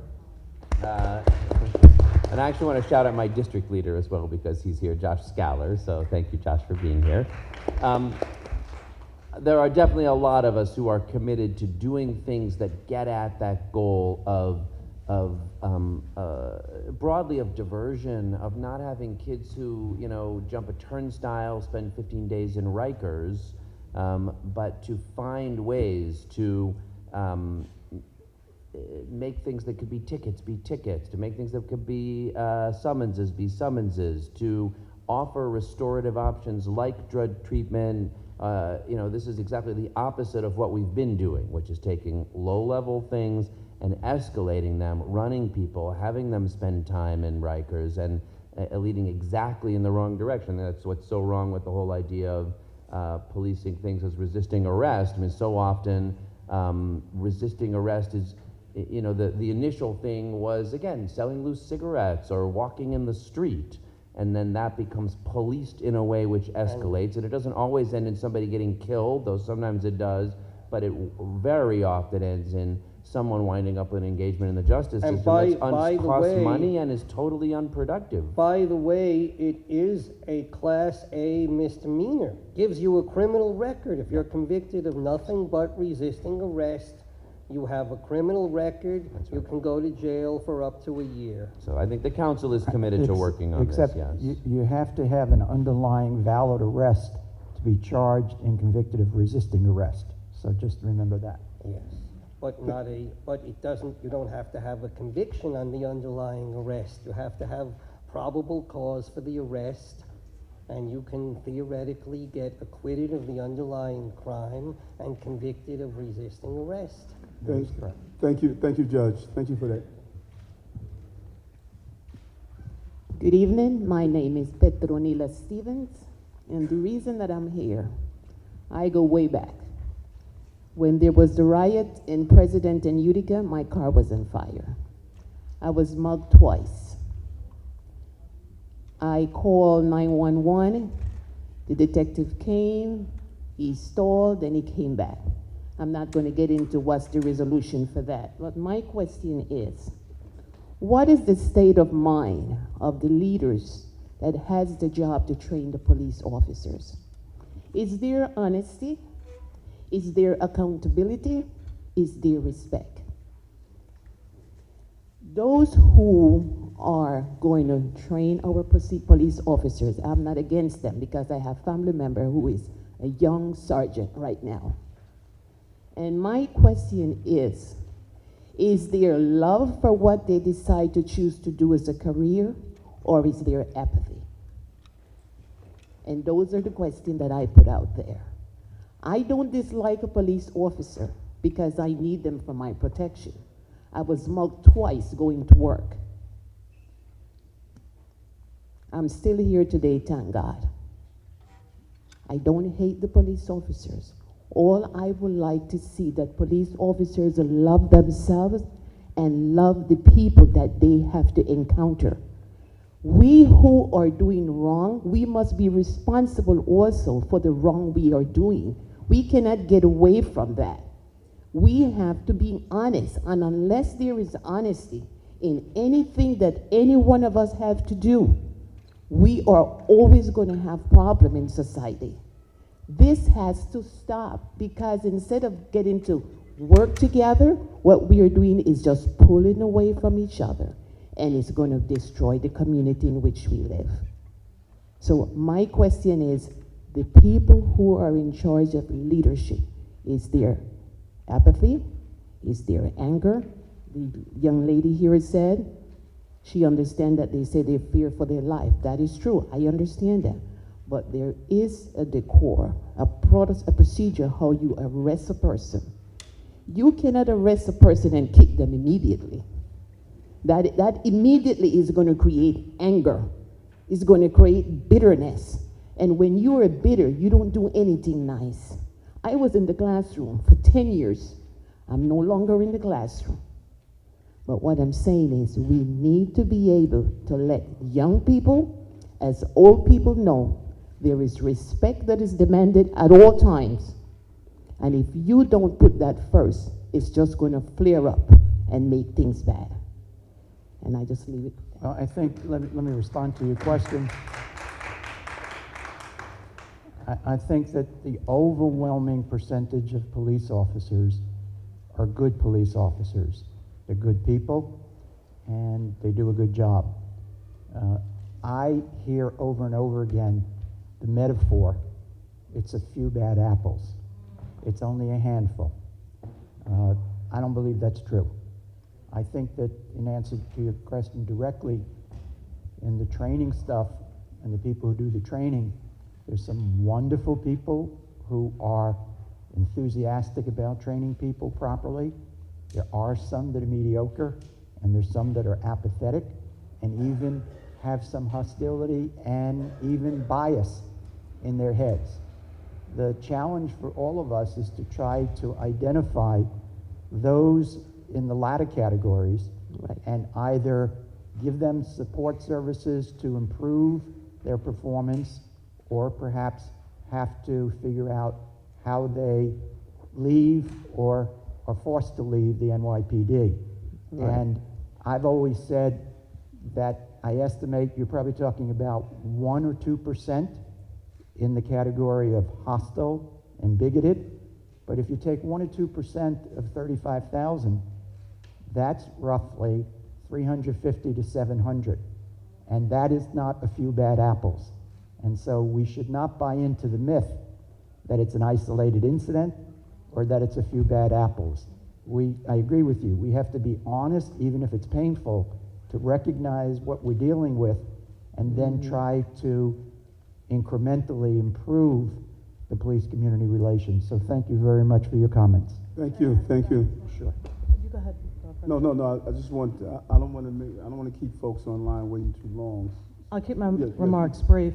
And I actually want to shout out my district leader as well, because he's here, Josh Scaller, so thank you, Josh, for being here. There are definitely a lot of us who are committed to doing things that get at that goal of broadly of diversion, of not having kids who, jump a turnstile, spend 15 days in Rikers, but to find ways to make things that could be tickets, to make things that could be summonses, to offer restorative options like drug treatment. This is exactly the opposite of what we've been doing, which is taking low-level things and escalating them, running people, having them spend time in Rikers, and leading exactly in the wrong direction. That's what's so wrong with the whole idea of policing things as resisting arrest. I mean, so often resisting arrest is, the initial thing was, again, selling loose cigarettes or walking in the street, and then that becomes policed in a way which escalates, and it doesn't always end in somebody getting killed, though sometimes it does, but it very often ends in someone winding up with an engagement in the justice system that costs money and is totally unproductive. By the way, it is a Class A misdemeanor. Gives you a criminal record. If you're convicted of nothing but resisting arrest, you have a criminal record. You can go to jail for up to a year. So I think the council is committed to working on this, yes. Except you have to have an underlying valid arrest to be charged and convicted of resisting arrest. So just remember that. Yes. But you don't have to have a conviction on the underlying arrest. You have to have probable cause for the arrest, and you can theoretically get acquitted of the underlying crime and convicted of resisting arrest. Thank you, Judge. Thank you for that. Good evening. My name is Petronila Stevens, and the reason that I'm here, I go way back. When there was the riot in President and Utica, my car was on fire. I was mugged twice. I called 911. The detective came, he stalled, and he came back. I'm not going to get into what's the resolution for that, but my question is, what is the state of mind of the leaders that has the job to train the police officers? Is there honesty? Is there accountability? Is there respect? Those who are going to train our police officers, I'm not against them, because I have a family member who is a young sergeant right now. And my question is there love for what they decide to choose to do as a career, or is there apathy? And those are the questions that I put out there. I don't dislike a police officer because I need them for my protection. I was mugged twice going to work. I'm still here today, thank God. I don't hate the police officers. All I would like to see that police officers love themselves and love the people that they have to encounter. We who are doing wrong, we must be responsible also for the wrong we are doing. We cannot get away from that. We have to be honest, and unless there is honesty in anything that any one of us have to do, we are always going to have problems in society. This has to stop, because instead of getting to work together, what we are doing is just pulling away from each other, and it's going to destroy the community in which we live. So my question is, the people who are in charge of leadership, is there apathy? Is there anger? The young lady here said, she understands that they say they fear for their life. That is true, I understand that. But there is a decor, a procedure how you arrest a person. You cannot arrest a person and kick them immediately. That immediately is going to create anger. It's going to create bitterness. And when you are bitter, you don't do anything nice. I was in the classroom for 10 years. I'm no longer in the classroom. But what I'm saying is we need to be able to let young people, as old people know, there is respect that is demanded at all times. And if you don't put that first, it's just going to flare up and make things bad. And I just leave it. Well, I think, let me respond to your question. I think that the overwhelming percentage of police officers are good police officers. They're good people, and they do a good job. I hear over and over again the metaphor, it's a few bad apples. It's only a handful. I don't believe that's true. I think that in answer to your question directly, in the training stuff and the people who do the training, there's some wonderful people who are enthusiastic about training people properly. There are some that are mediocre, and there's some that are apathetic and even have some hostility and even bias in their heads. The challenge for all of us is to try to identify those in the latter categories, right, and either give them support services to improve their performance, or perhaps have to figure out how they leave or are forced to leave the NYPD. Right. And I've always said that I estimate you're probably talking about 1 or 2% in the category of hostile and bigoted. But if you take 1 or 2% of 35,000, that's roughly 350 to 700. And that is not a few bad apples. And so we should not buy into the myth that it's an isolated incident or that it's a few bad apples. I agree with you. We have to be honest, even if it's painful, to recognize what we're dealing with and then try to incrementally improve the police-community relations. So thank you very much for your comments. Thank you, thank you. Sure. You go ahead. No, I just want, I don't want to keep folks online waiting too long. I'll keep my Yes, remarks yes. brief.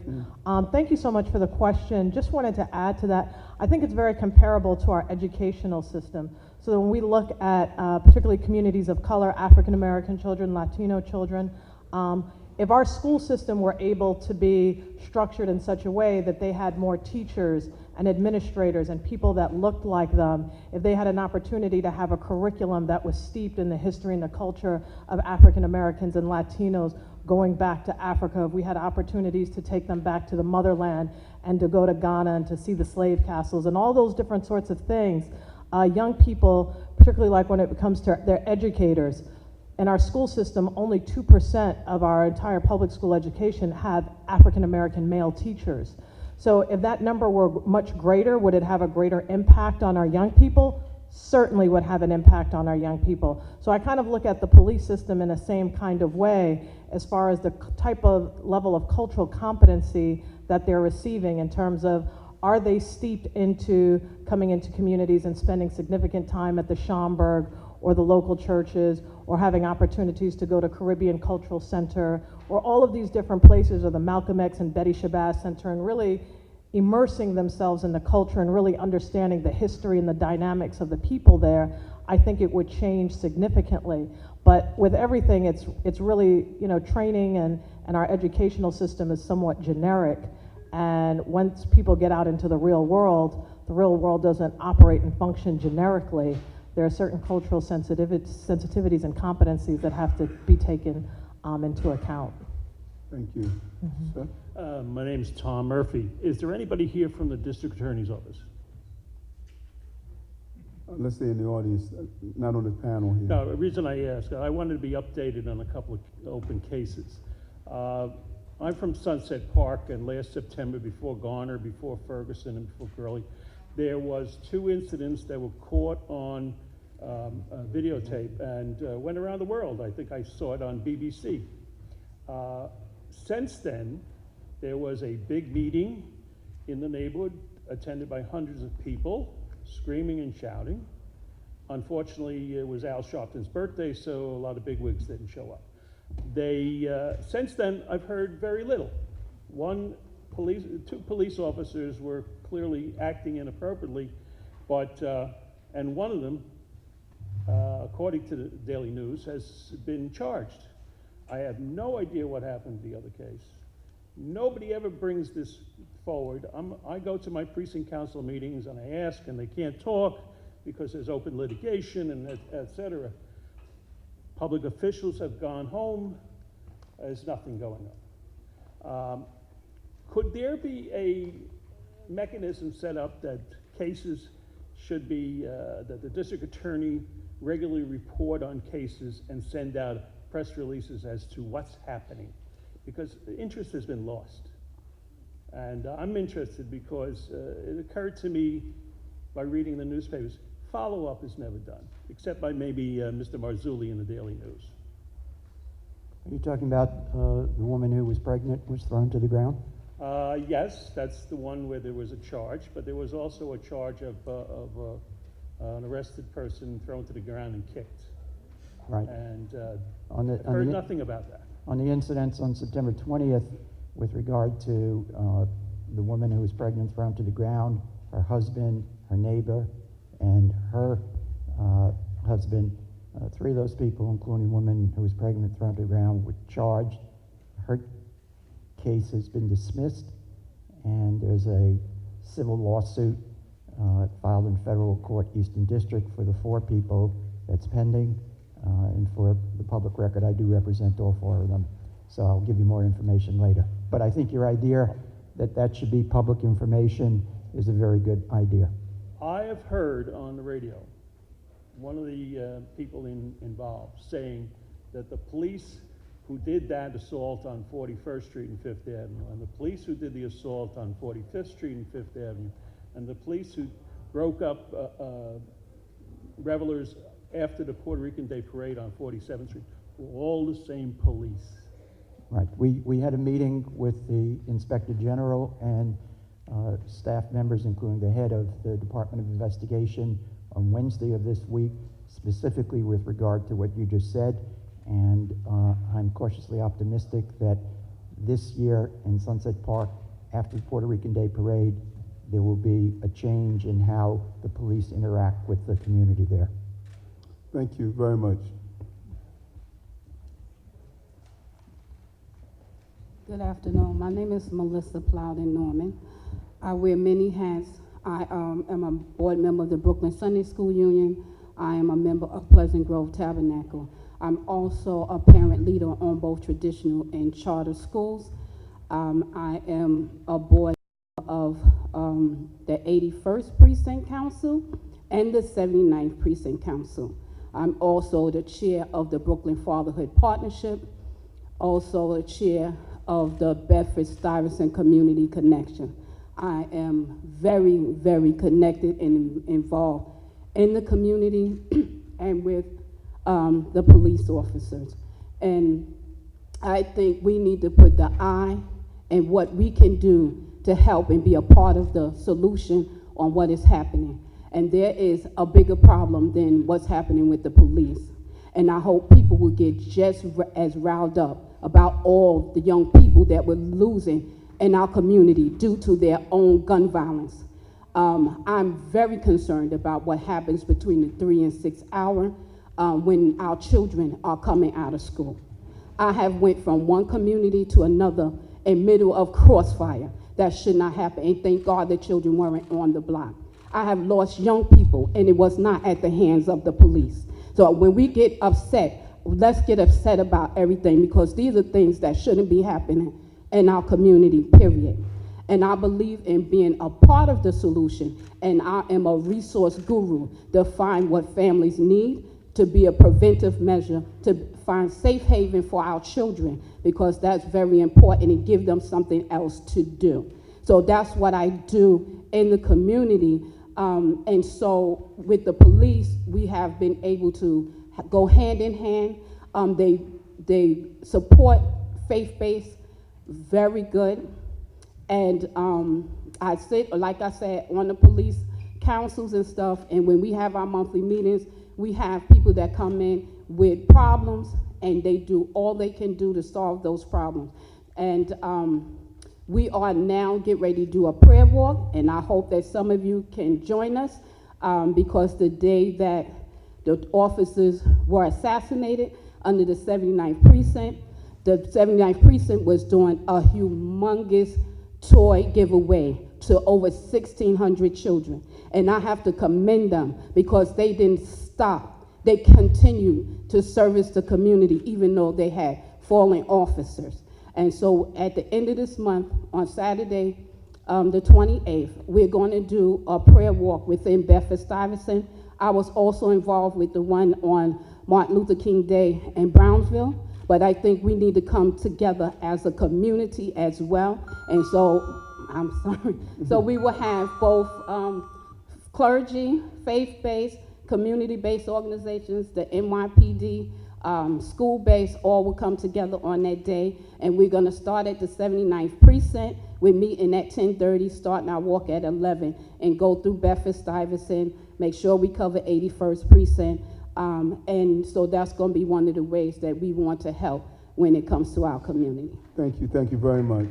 Thank you so much for the question. Just wanted to add to that. I think it's very comparable to our educational system. So when we look at particularly communities of color, African American children, Latino children, if our school system were able to be structured in such a way that they had more teachers and administrators and people that looked like them, if they had an opportunity to have a curriculum that was steeped in the history and the culture of African Americans and Latinos going back to Africa, if we had opportunities to take them back to the motherland and to go to Ghana and to see the slave castles and all those different sorts of things, young people, particularly like when it comes to their educators, in our school system, only 2% of our entire public school education have African American male teachers. So if that number were much greater, would it have a greater impact on our young people? Certainly would have an impact on our young people. So I kind of look at the police system in the same kind of way as far as the type of level of cultural competency that they're receiving in terms of, are they steeped into coming into communities and spending significant time at the Schomburg or the local churches, or having opportunities to go to Caribbean Cultural Center, or all of these different places, or the Malcolm X and Betty Shabazz Center, and really immersing themselves in the culture and really understanding the history and the dynamics of the people there, I think it would change significantly. But with everything, it's really, training and our educational system is somewhat generic. And once people get out into the real world doesn't operate and function generically. There are certain cultural sensitivities and competencies that have to be taken into account. Thank you. Sir? My name's Tom Murphy. Is there anybody here from the District Attorney's Office? Let's stay in the audience, not on the panel here. No, the reason I ask, I wanted to be updated on a couple of open cases. I'm from Sunset Park, and last September, before Garner, before Ferguson, and before Gurley, there was 2 incidents that were caught on videotape and went around the world. I think I saw it on BBC. Since then, there was a big meeting in the neighborhood attended by hundreds of people, screaming and shouting. Unfortunately, it was Al Sharpton's birthday, so a lot of bigwigs didn't show up. Since then, I've heard very little. 2 police officers were clearly acting inappropriately, but, and one of them, according to the Daily News, has been charged. I have no idea what happened to the other case. Nobody ever brings this forward. I go to my precinct council meetings and I ask, and they can't talk because there's open litigation and et cetera. Public officials have gone home. There's nothing going on. Could there be a mechanism set up that cases should be, that the district attorney regularly report on cases and send out press releases as to what's happening? Because the interest has been lost. And I'm interested because it occurred to me by reading the newspapers, follow-up is never done, except by maybe Mr. Marzulli in the Daily News. Are you talking about the woman who was pregnant was thrown to the ground? Yes, that's the one where there was a charge, but there was also a charge of an arrested person thrown to the ground and kicked. Right. And I've heard nothing about that. On the incidents on September 20th, with regard to the woman who was pregnant thrown to the ground, her husband, her neighbor, and her husband, 3 of those people, including a woman who was pregnant thrown to the ground, were charged. Her case has been dismissed, and there's a civil lawsuit filed in federal court, Eastern District, for the 4 people that's pending. And for the public record, I do represent all 4 of them, so I'll give you more information later. But I think your idea that that should be public information is a very good idea. I have heard on the radio one of the people involved saying that the police who did that assault on 41st Street and 5th Avenue, and the police who did the assault on 45th Street and 5th Avenue, and the police who broke up revelers after the Puerto Rican Day Parade on 47th Street, were all the same police. Right. We had a meeting with the Inspector General and staff members, including the head of the Department of Investigation, on Wednesday of this week, specifically with regard to what you just said. And I'm cautiously optimistic that this year in Sunset Park, after the Puerto Rican Day Parade, there will be a change in how the police interact with the community there. Thank you very much. Good afternoon. My name is Melissa Plowden Norman. I wear many hats. I am a board member of the Brooklyn Sunday School Union. I am a member of Pleasant Grove Tabernacle. I'm also a parent leader on both traditional and charter schools. I am a board of the 81st Precinct Council and the 79th Precinct Council. I'm also the chair of the Brooklyn Fatherhood Partnership, also the chair of the Bedford-Stuyvesant Community Connection. I am very, very connected and involved in the community and with the police officers. And I think we need to put the eye in what we can do to help and be a part of the solution on what is happening. And there is a bigger problem than what's happening with the police. And I hope people will get just as riled up about all the young people that we're losing in our community due to their own gun violence. I'm very concerned about what happens between the 3 and 6 hour when our children are coming out of school. I have went from one community to another in middle of crossfire. That should not happen, and thank God the children weren't on the block. I have lost young people, and it was not at the hands of the police. So when we get upset, let's get upset about everything, because these are things that shouldn't be happening in our community, period. And I believe in being a part of the solution, and I am a resource guru to find what families need to be a preventive measure, to find safe haven for our children, because that's very important, and give them something else to do. So that's what I do in the community. And so with the police, we have been able to go hand in hand. They support faith-based very good. And I sit, like I said, on the police councils and stuff, and when we have our monthly meetings, we have people that come in with problems, and they do all they can do to solve those problems. And we are now getting ready to do a prayer walk, and I hope that some of you can join us, because the day that the officers were assassinated under the 79th precinct, the 79th precinct was doing a humongous toy giveaway to over 1,600 children. And I have to commend them, because they didn't stop. They continued to service the community even though they had fallen officers. And so at the end of this month, on Saturday, the 28th, we're going to do a prayer walk within Bedford-Stuyvesant. I was also involved with the one on Martin Luther King Day in Brownsville, but I think we need to come together as a community as well. And so, I'm sorry, so we will have both clergy, faith-based, community-based organizations, the NYPD, school-based, all will come together on that day. And we're gonna start at the 79th precinct. We're meeting at 10:30, starting our walk at 11, and go through Bedford-Stuyvesant, make sure we cover 81st precinct. And so that's gonna be one of the ways that we want to help when it comes to our community. Thank you very much.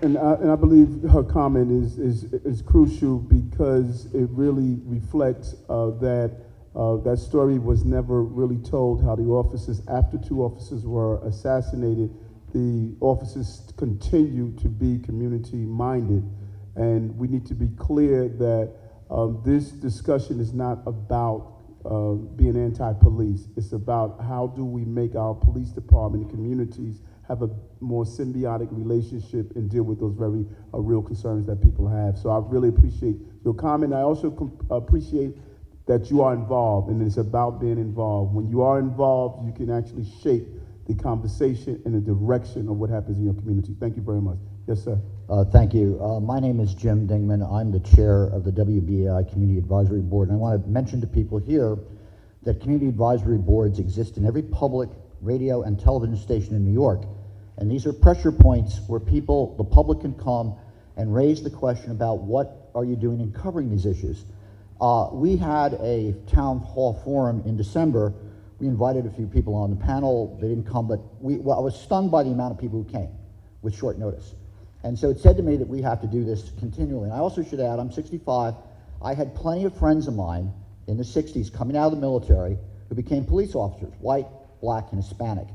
And I believe her comment is crucial, because it really reflects that story was never really told, how the officers, after 2 officers were assassinated, the officers continue to be community-minded. And we need to be clear that this discussion is not about being anti-police. It's about how do we make our police department and communities have a more symbiotic relationship and deal with those very real concerns that people have. So I really appreciate your comment. I also appreciate that you are involved, and it's about being involved. When you are involved, you can actually shape the conversation and the direction of what happens in your community. Thank you very much. Yes, sir. Thank you. My name is Jim Dingman. I'm the chair of the WBAI Community Advisory Board, and I want to mention to people here that community advisory boards exist in every public radio and television station in New York. And these are pressure points where people, the public, can come and raise the question about what are you doing in covering these issues. We had a town hall forum in December. We invited a few people on the panel. They didn't come, but I was stunned by the amount of people who came with short notice. And so it said to me that we have to do this continually. And I also should add, I'm 65. I had plenty of friends of mine in the 60s coming out of the military who became police officers, white, black, and Hispanic.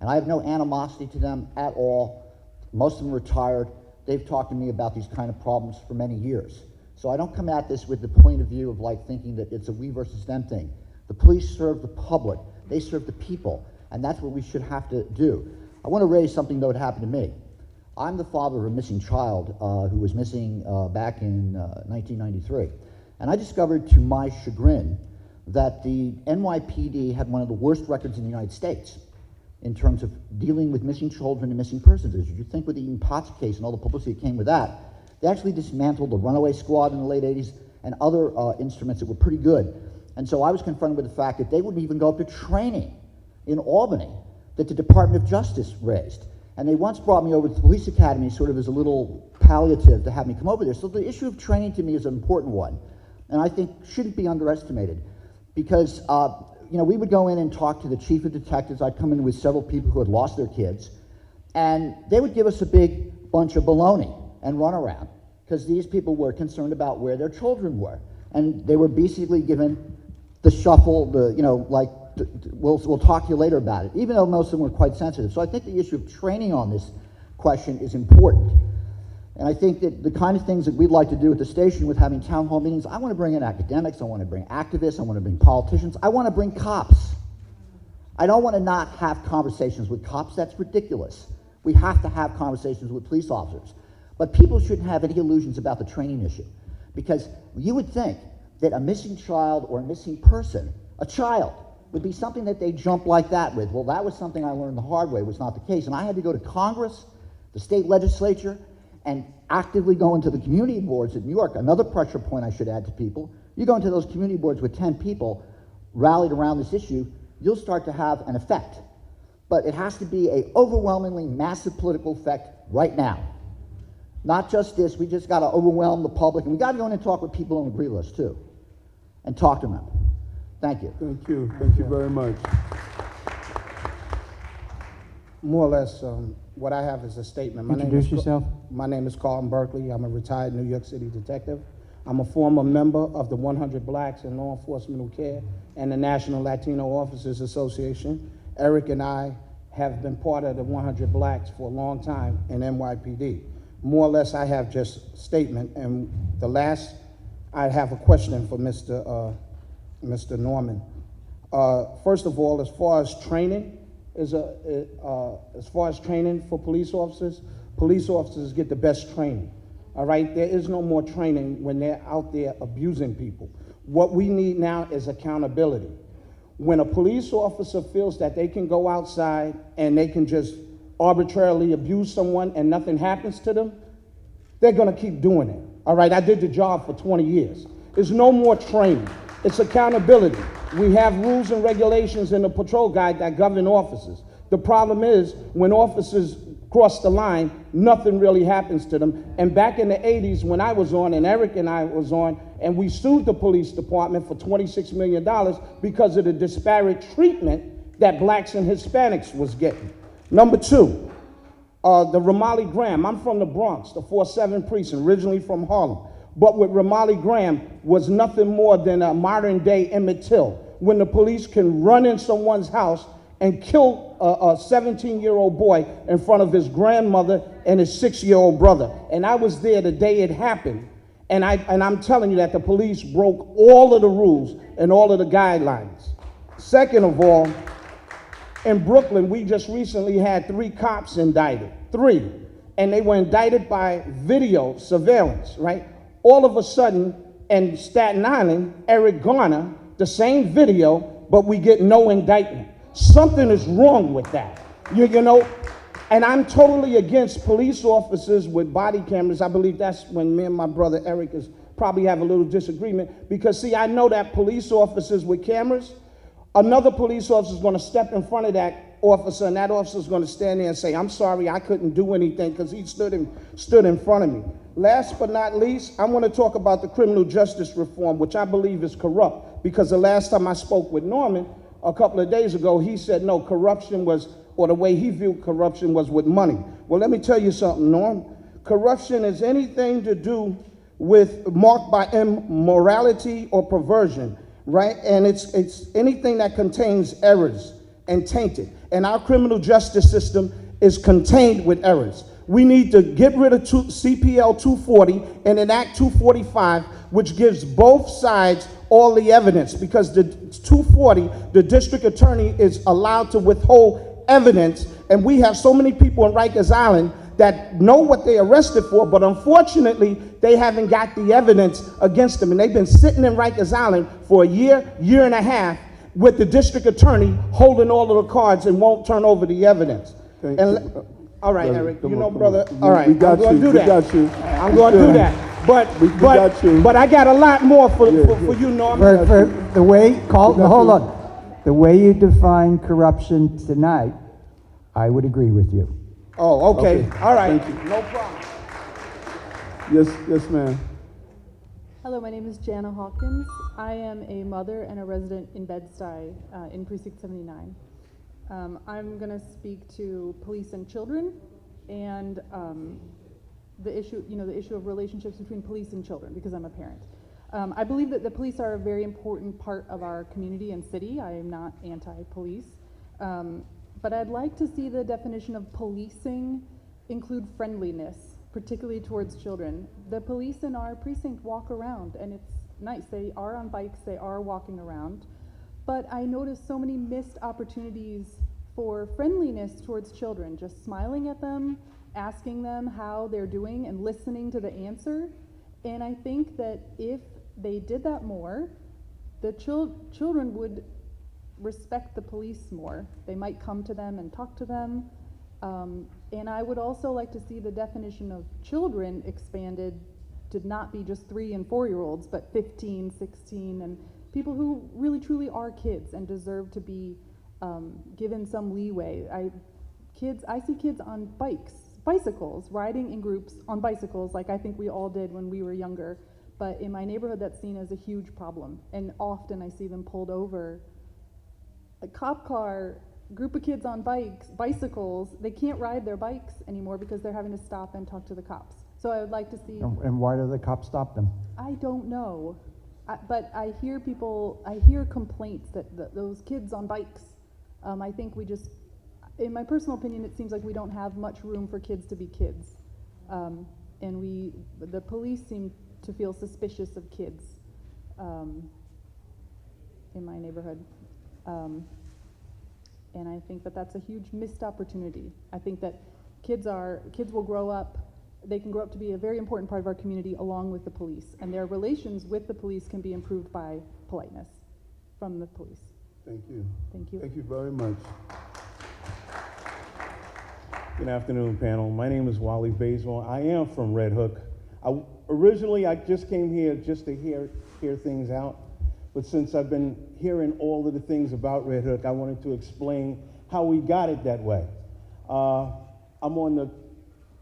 And I have no animosity to them at all. Most of them retired. They've talked to me about these kind of problems for many years. So I don't come at this with the point of view of like thinking that it's a we versus them thing. The police serve the public. They serve the people. And that's what we should have to do. I want to raise something though that happened to me. I'm the father of a missing child who was missing back in 1993. And I discovered to my chagrin that the NYPD had one of the worst records in the United States in terms of dealing with missing children and missing persons. As you think with the Eaton Potts case and all the publicity that came with that, they actually dismantled the runaway squad in the late 80s and other instruments that were pretty good. And so I was confronted with the fact that they wouldn't even go up to training in Albany that the Department of Justice raised. And they once brought me over to the police academy sort of as a little palliative to have me come over there. So the issue of training to me is an important one, and I think shouldn't be underestimated, because you know, we would go in and talk to the chief of detectives. I'd come in with several people who had lost their kids, and they would give us a big bunch of baloney and run around, because these people were concerned about where their children were. And they were basically given the shuffle, the, you know, like, we'll talk to you later about it, even though most of them were quite sensitive. So I think the issue of training on this question is important. And I think that the kind of things that we'd like to do at the station with having town hall meetings, I want to bring in academics, I want to bring activists, I want to bring politicians, I want to bring cops. I don't want to not have conversations with cops. That's ridiculous. We have to have conversations with police officers. But people shouldn't have any illusions about the training issue, because you would think that a missing child or a missing person, a child, would be something that they jump like that with. Well, that was something I learned the hard way, was not the case. And I had to go to Congress, the state legislature, and actively go into the community boards in New York. Another pressure point I should add to people, you go into those community boards with 10 people rallied around this issue, you'll start to have an effect. But it has to be an overwhelmingly massive political effect right now. Not just this, we just got to overwhelm the public, and we got to go in and talk with people on the agree list too, and talk to them. Thank you. Thank you. Thank you very much. More or less, what I have is a statement. Introduce yourself. My name is Carlton Berkeley. I'm a retired New York City detective. I'm a former member of the 100 Blacks in Law Enforcement Who Care and the National Latino Officers Association. Eric and I have been part of the 100 Blacks for a long time in NYPD. More or less, I have just a statement, and the last, I have a question for Mr. Norman. First of all, as far as training for police officers get the best training. All right, there is no more training when they're out there abusing people. What we need now is accountability. When a police officer feels that they can go outside and they can just arbitrarily abuse someone and nothing happens to them, they're gonna keep doing it. All right, I did the job for 20 years. There's no more training. It's accountability. We have rules and regulations in the patrol guide that govern officers. The problem is when officers cross the line, nothing really happens to them. And back in the 80s when I was on, and Eric and I was on, and we sued the police department for $26 million because of the disparate treatment that blacks and Hispanics was getting. Number two, the Romali Graham. I'm from the Bronx, the 4-7 precinct, originally from Harlem. But with Romali Graham was nothing more than a modern day Emmett Till, when the police can run in someone's house and kill a 17-year-old boy in front of his grandmother and his 6-year-old brother. And I was there the day it happened. And I'm telling you that the police broke all of the rules and all of the guidelines. Second of all, in Brooklyn, we just recently had 3 cops indicted, 3. And they were indicted by video surveillance, right? All of a sudden, in Staten Island, Eric Garner, the same video, but we get no indictment. Something is wrong with that, you know? And I'm totally against police officers with body cameras. I believe that's when me and my brother Eric is probably have a little disagreement, because see, I know that police officers with cameras, another police officer is going to step in front of that officer, and that officer is going to stand there and say, I'm sorry, I couldn't do anything because he stood in front of me. Last but not least, I want to talk about the criminal justice reform, which I believe is corrupt, because the last time I spoke with Norman a couple of days ago, he said no, corruption was, or the way he viewed corruption was with money. Well, let me tell you something, Norm. Corruption is anything to do with marked by immorality or perversion, right? And it's anything that contains errors and tainted. And our criminal justice system is contained with errors. We need to get rid of CPL 240 and enact 245, which gives both sides all the evidence, because the 240, the district attorney is allowed to withhold evidence, and we have so many people in Rikers Island that know what they arrested for, but unfortunately, they haven't got the evidence against them, and they've been sitting in Rikers Island for a year, year and a half, with the district attorney holding all of the cards and won't turn over the evidence. All right, Eric, you know, brother, all right, I'm going to do that. I'm going to do that. But I got a lot more for you, Norman. For the way, hold on. The way you define corruption tonight, I would agree with you. Oh, okay. All right. No problem. Yes, ma'am. Hello, my name is Jana Hawkins. I am a mother and a resident in Bed-Stuy in Precinct 79. I'm going to speak to police and children, and the issue of relationships between police and children, because I'm a parent. I believe that the police are a very important part of our community and city. I am not anti-police, but I'd like to see the definition of policing include friendliness, particularly towards children. The police in our precinct walk around, and it's nice. They are on bikes, they are walking around. But I noticed so many missed opportunities for friendliness towards children, just smiling at them, asking them how they're doing and listening to the answer. And I think that if they did that more, the children would respect the police more. They might come to them and talk to them. And I would also like to see the definition of children expanded to not be just 3 and 4-year-olds, but 15, 16, and people who really truly are kids and deserve to be given some leeway. I see kids on bicycles, riding in groups on bicycles like I think we all did when we were younger. But in my neighborhood, that's seen as a huge problem. And often I see them pulled over. A cop car, group of kids on bicycles, they can't ride their bikes anymore because they're having to stop and talk to the cops. So I would like to see. And why do the cops stop them? I don't know. But I hear complaints that those kids on bikes, I think we just, in my personal opinion, it seems like we don't have much room for kids to be kids. And the police seem to feel suspicious of kids in my neighborhood. And I think that that's a huge missed opportunity. I think that kids will grow up, they can grow up to be a very important part of our community along with the police. And their relations with the police can be improved by politeness from the police. Thank you. Thank you. Thank you very much. Good afternoon, panel. My name is Wally Basil. I am from Red Hook. Originally, I just came here just to hear things out. But since I've been hearing all of the things about Red Hook, I wanted to explain how we got it that way. I'm on the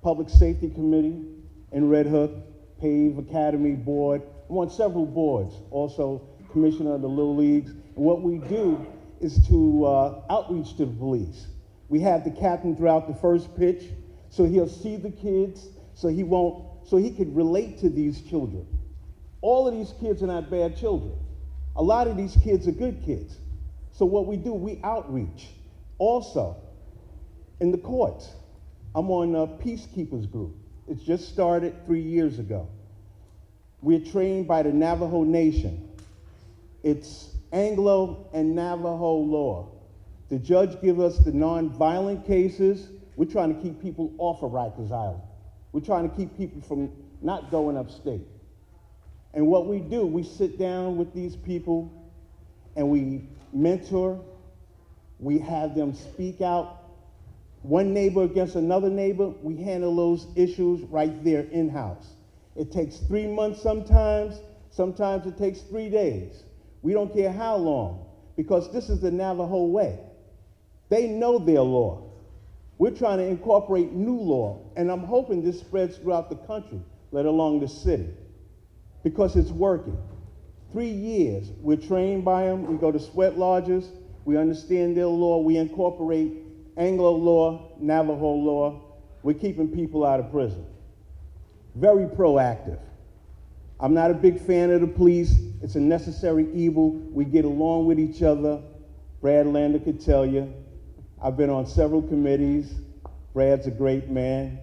Public Safety Committee in Red Hook, PAVE Academy Board. I'm on several boards, also Commissioner of the Little Leagues. And what we do is to outreach to the police. We have the captain throughout the first pitch, so he'll see the kids, so he could relate to these children. All of these kids are not bad children. A lot of these kids are good kids. So what we do, we outreach. Also, in the courts, I'm on a Peacekeepers group. It's just started 3 years ago. We're trained by the Navajo Nation. It's Anglo and Navajo law. The judge gives us the non-violent cases. We're trying to keep people off of Rikers Island. We're trying to keep people from not going upstate. And what we do, we sit down with these people and we mentor. We have them speak out. One neighbor against another neighbor, we handle those issues right there in-house. It takes 3 months sometimes it takes 3 days. We don't care how long, because this is the Navajo way. They know their law. We're trying to incorporate new law, and I'm hoping this spreads throughout the country, let alone the city, because it's working. 3 years, we're trained by them, we go to sweat lodges, we understand their law, we incorporate Anglo law, Navajo law, we're keeping people out of prison. Very proactive. I'm not a big fan of the police. It's a necessary evil. We get along with each other. Brad Lander could tell you. I've been on several committees. Brad's a great man.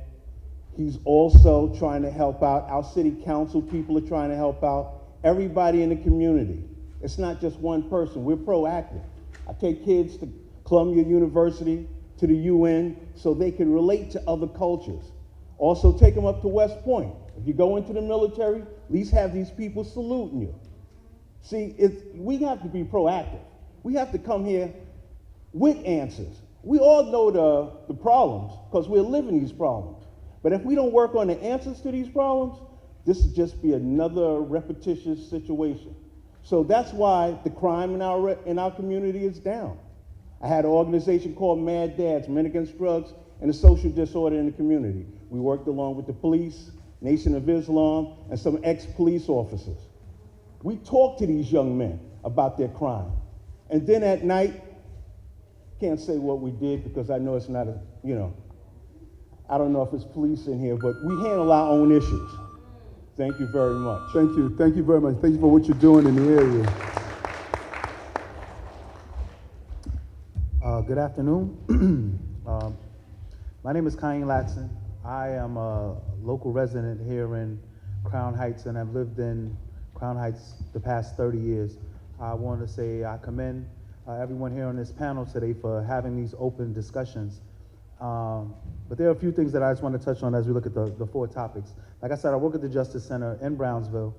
He's also trying to help out. Our city council people are trying to help out. Everybody in the community. It's not just one person. We're proactive. I take kids to Columbia University, to the UN, so they can relate to other cultures. Also take them up to West Point. If you go into the military, at least have these people saluting you. See, we have to be proactive. We have to come here with answers. We all know the problems because we're living these problems. But if we don't work on the answers to these problems, this would just be another repetitious situation. So that's why the crime in our community is down. I had an organization called Mad Dads, Men Against Drugs and the Social Disorder in the Community. We worked along with the police, Nation of Islam, and some ex-police officers. We talked to these young men about their crime. And then at night, can't say what we did because I know it's not I don't know if it's police in here, but we handle our own issues. Thank you very much. Thank you. Thank you very much. Thank you for what you're doing in the area. Good afternoon. My name is Kyan Latson. I am a local resident here in Crown Heights, and I've lived in Crown Heights the past 30 years. I want to say I commend everyone here on this panel today for having these open discussions. But there are a few things that I just want to touch on as we look at the 4 topics. Like I said, I work at the Justice Center in Brownsville,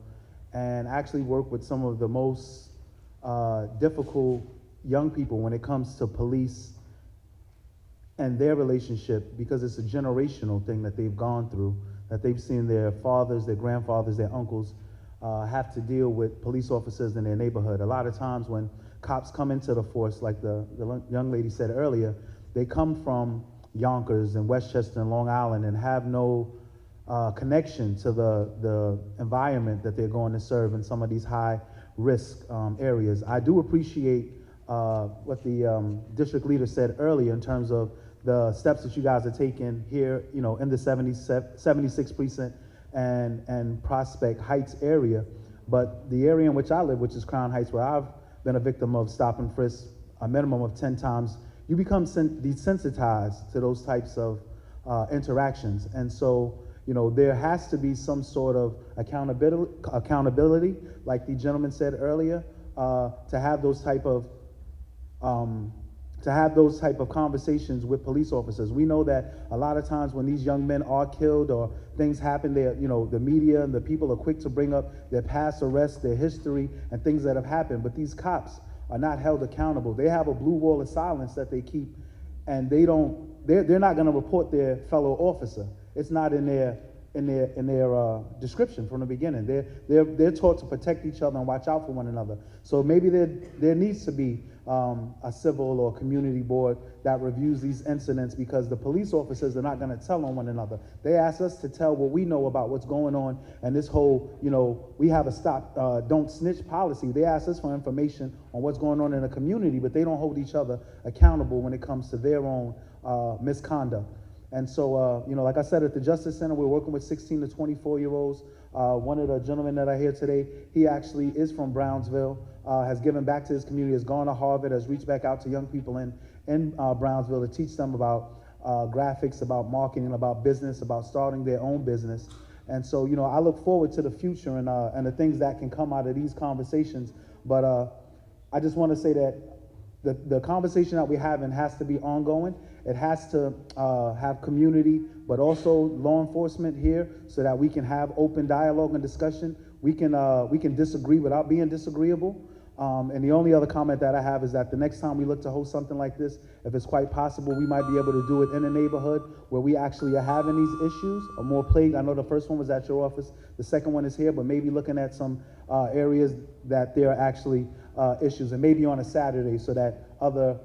and actually work with some of the most difficult young people when it comes to police and their relationship, because it's a generational thing that they've gone through, that they've seen their fathers, their grandfathers, their uncles have to deal with police officers in their neighborhood. A lot of times when cops come into the force, like the young lady said earlier, they come from Yonkers and Westchester and Long Island and have no connection to the environment that they're going to serve in some of these high risk areas. I do appreciate what the district leader said earlier in terms of the steps that you guys are taking here, you know, in the 76th precinct and Prospect Heights area. But the area in which I live, which is Crown Heights, where I've been a victim of stop and frisk a minimum of 10 times, you become desensitized to those types of interactions. And so, you know, there has to be some sort of accountability, like the gentleman said earlier, to have those type of conversations with police officers. We know that a lot of times when these young men are killed or things happen, you know, the media and the people are quick to bring up their past arrests, their history, and things that have happened. But these cops are not held accountable. They have a blue wall of silence that they keep, and they're not going to report their fellow officer. It's not in their description from the beginning. They're taught to protect each other and watch out for one another. So maybe there needs to be a civil or community board that reviews these incidents, because the police officers are not going to tell on one another. They ask us to tell what we know about what's going on, and this whole, you know, we have a stop, don't snitch policy. They ask us for information on what's going on in the community, but they don't hold each other accountable when it comes to their own misconduct. And so, you know, like I said, at the Justice Center, we're working with 16 to 24-year-olds. One of the gentlemen that I hear today, he actually is from Brownsville, has given back to his community, has gone to Harvard, has reached back out to young people in Brownsville to teach them about graphics, about marketing, about business, about starting their own business. And so, you know, I look forward to the future and the things that can come out of these conversations. But I just want to say that the conversation that we're having has to be ongoing. It has to have community, but also law enforcement here, so that we can have open dialogue and discussion. We can disagree without being disagreeable. And the only other comment that I have is that the next time we look to host something like this, if it's quite possible, we might be able to do it in a neighborhood where we actually are having these issues, or more plague. I know the first one was at your office, the second one is here, but maybe looking at some areas that there are actually issues, and maybe on a Saturday, so that other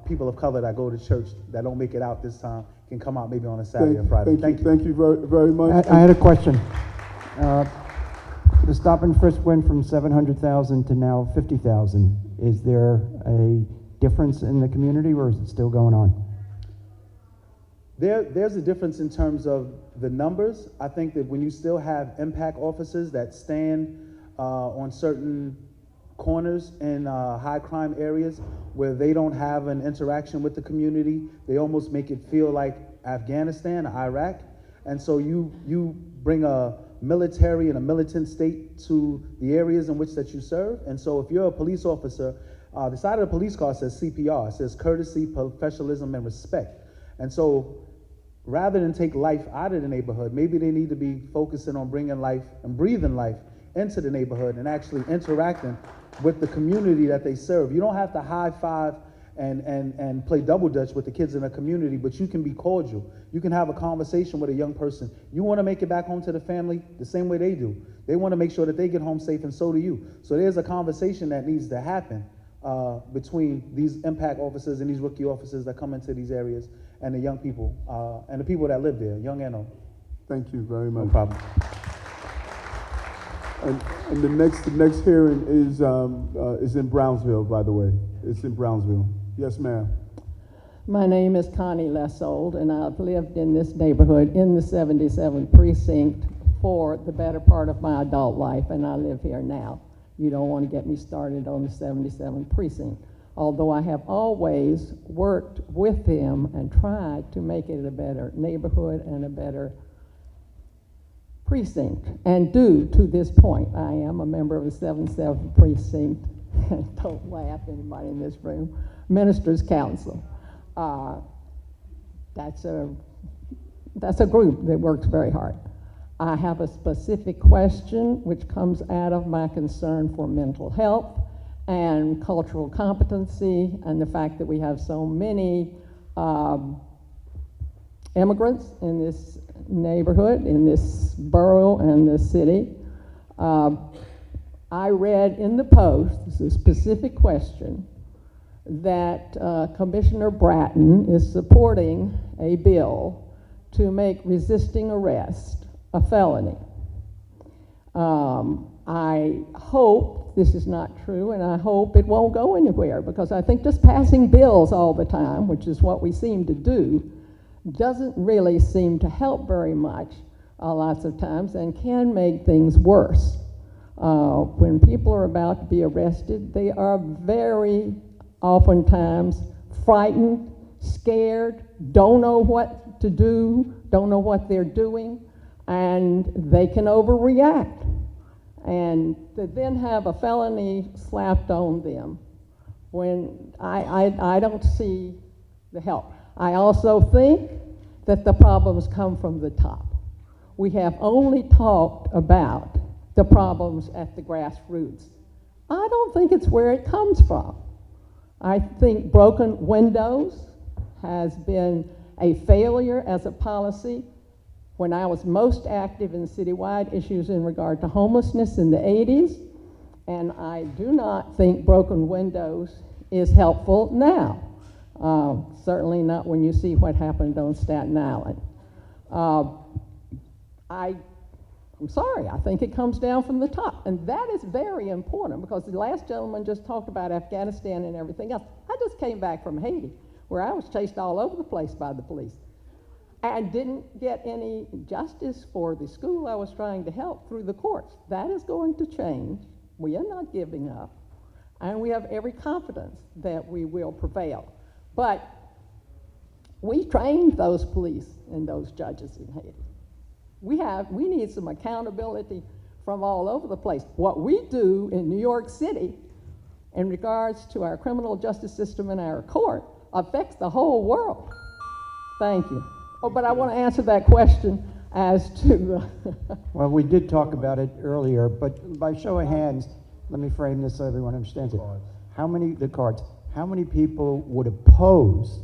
people of color that go to church that don't make it out this time can come out maybe on a Saturday or Friday. Thank you. Thank you very, very much. I had a question. The stop and frisk went from 700,000 to now 50,000. Is there a difference in the community, or is it still going on? There's a difference in terms of the numbers. I think that when you still have impact officers that stand on certain corners in high crime areas where they don't have an interaction with the community, they almost make it feel like Afghanistan or Iraq. And so you bring a military and a militant state to the areas in which that you serve. And so if you're a police officer, the side of the police car says CPR, it says courtesy, professionalism, and respect. And so rather than take life out of the neighborhood, maybe they need to be focusing on bringing life and breathing life into the neighborhood and actually interacting with the community that they serve. You don't have to high five and play double dutch with the kids in the community, but you can be cordial. You can have a conversation with a young person. You want to make it back home to the family the same way they do. They want to make sure that they get home safe, and so do you. So there's a conversation that needs to happen between these impact officers and these rookie officers that come into these areas and the young people and the people that live there, young and old. Thank you very much. No problem. And the next hearing is in Brownsville, by the way. It's in Brownsville. Yes, ma'am. My name is Connie Lessold, and I've lived in this neighborhood in the 77th precinct for the better part of my adult life, and I live here now. You don't want to get me started on the 77th precinct, although I have always worked with them and tried to make it a better neighborhood and a better precinct. And due to this point, I am a member of the 77th precinct. Don't laugh, anybody in this room. Ministers Council. That's a group that works very hard. I have a specific question which comes out of my concern for mental health and cultural competency and the fact that we have so many immigrants in this neighborhood, in this borough and this city. I read in the Post, this is a specific question, that Commissioner Bratton is supporting a bill to make resisting arrest a felony. I hope this is not true, and I hope it won't go anywhere, because I think just passing bills all the time, which is what we seem to do, doesn't really seem to help very much lots of times, and can make things worse. When people are about to be arrested, they are very oftentimes frightened, scared, don't know what to do, don't know what they're doing, and they can overreact. And to then have a felony slapped on them, when I don't see the help. I also think that the problems come from the top. We have only talked about the problems at the grassroots. I don't think it's where it comes from. I think broken windows has been a failure as a policy. When I was most active in citywide issues in regard to homelessness in the 80s, and I do not think broken windows is helpful now. Certainly not when you see what happened on Staten Island. I'm sorry, I think it comes down from the top, and that is very important, because the last gentleman just talked about Afghanistan and everything else. I just came back from Haiti, where I was chased all over the place by the police, and didn't get any justice for the school I was trying to help through the courts. That is going to change. We are not giving up, and we have every confidence that we will prevail. But we trained those police and those judges in Haiti. We need some accountability from all over the place. What we do in New York City in regards to our criminal justice system and our court affects the whole world. Thank you. Oh, but I want to answer that question as to... Well, we did talk about it earlier, but by show of hands, let me frame this so everyone understands it. How many people would oppose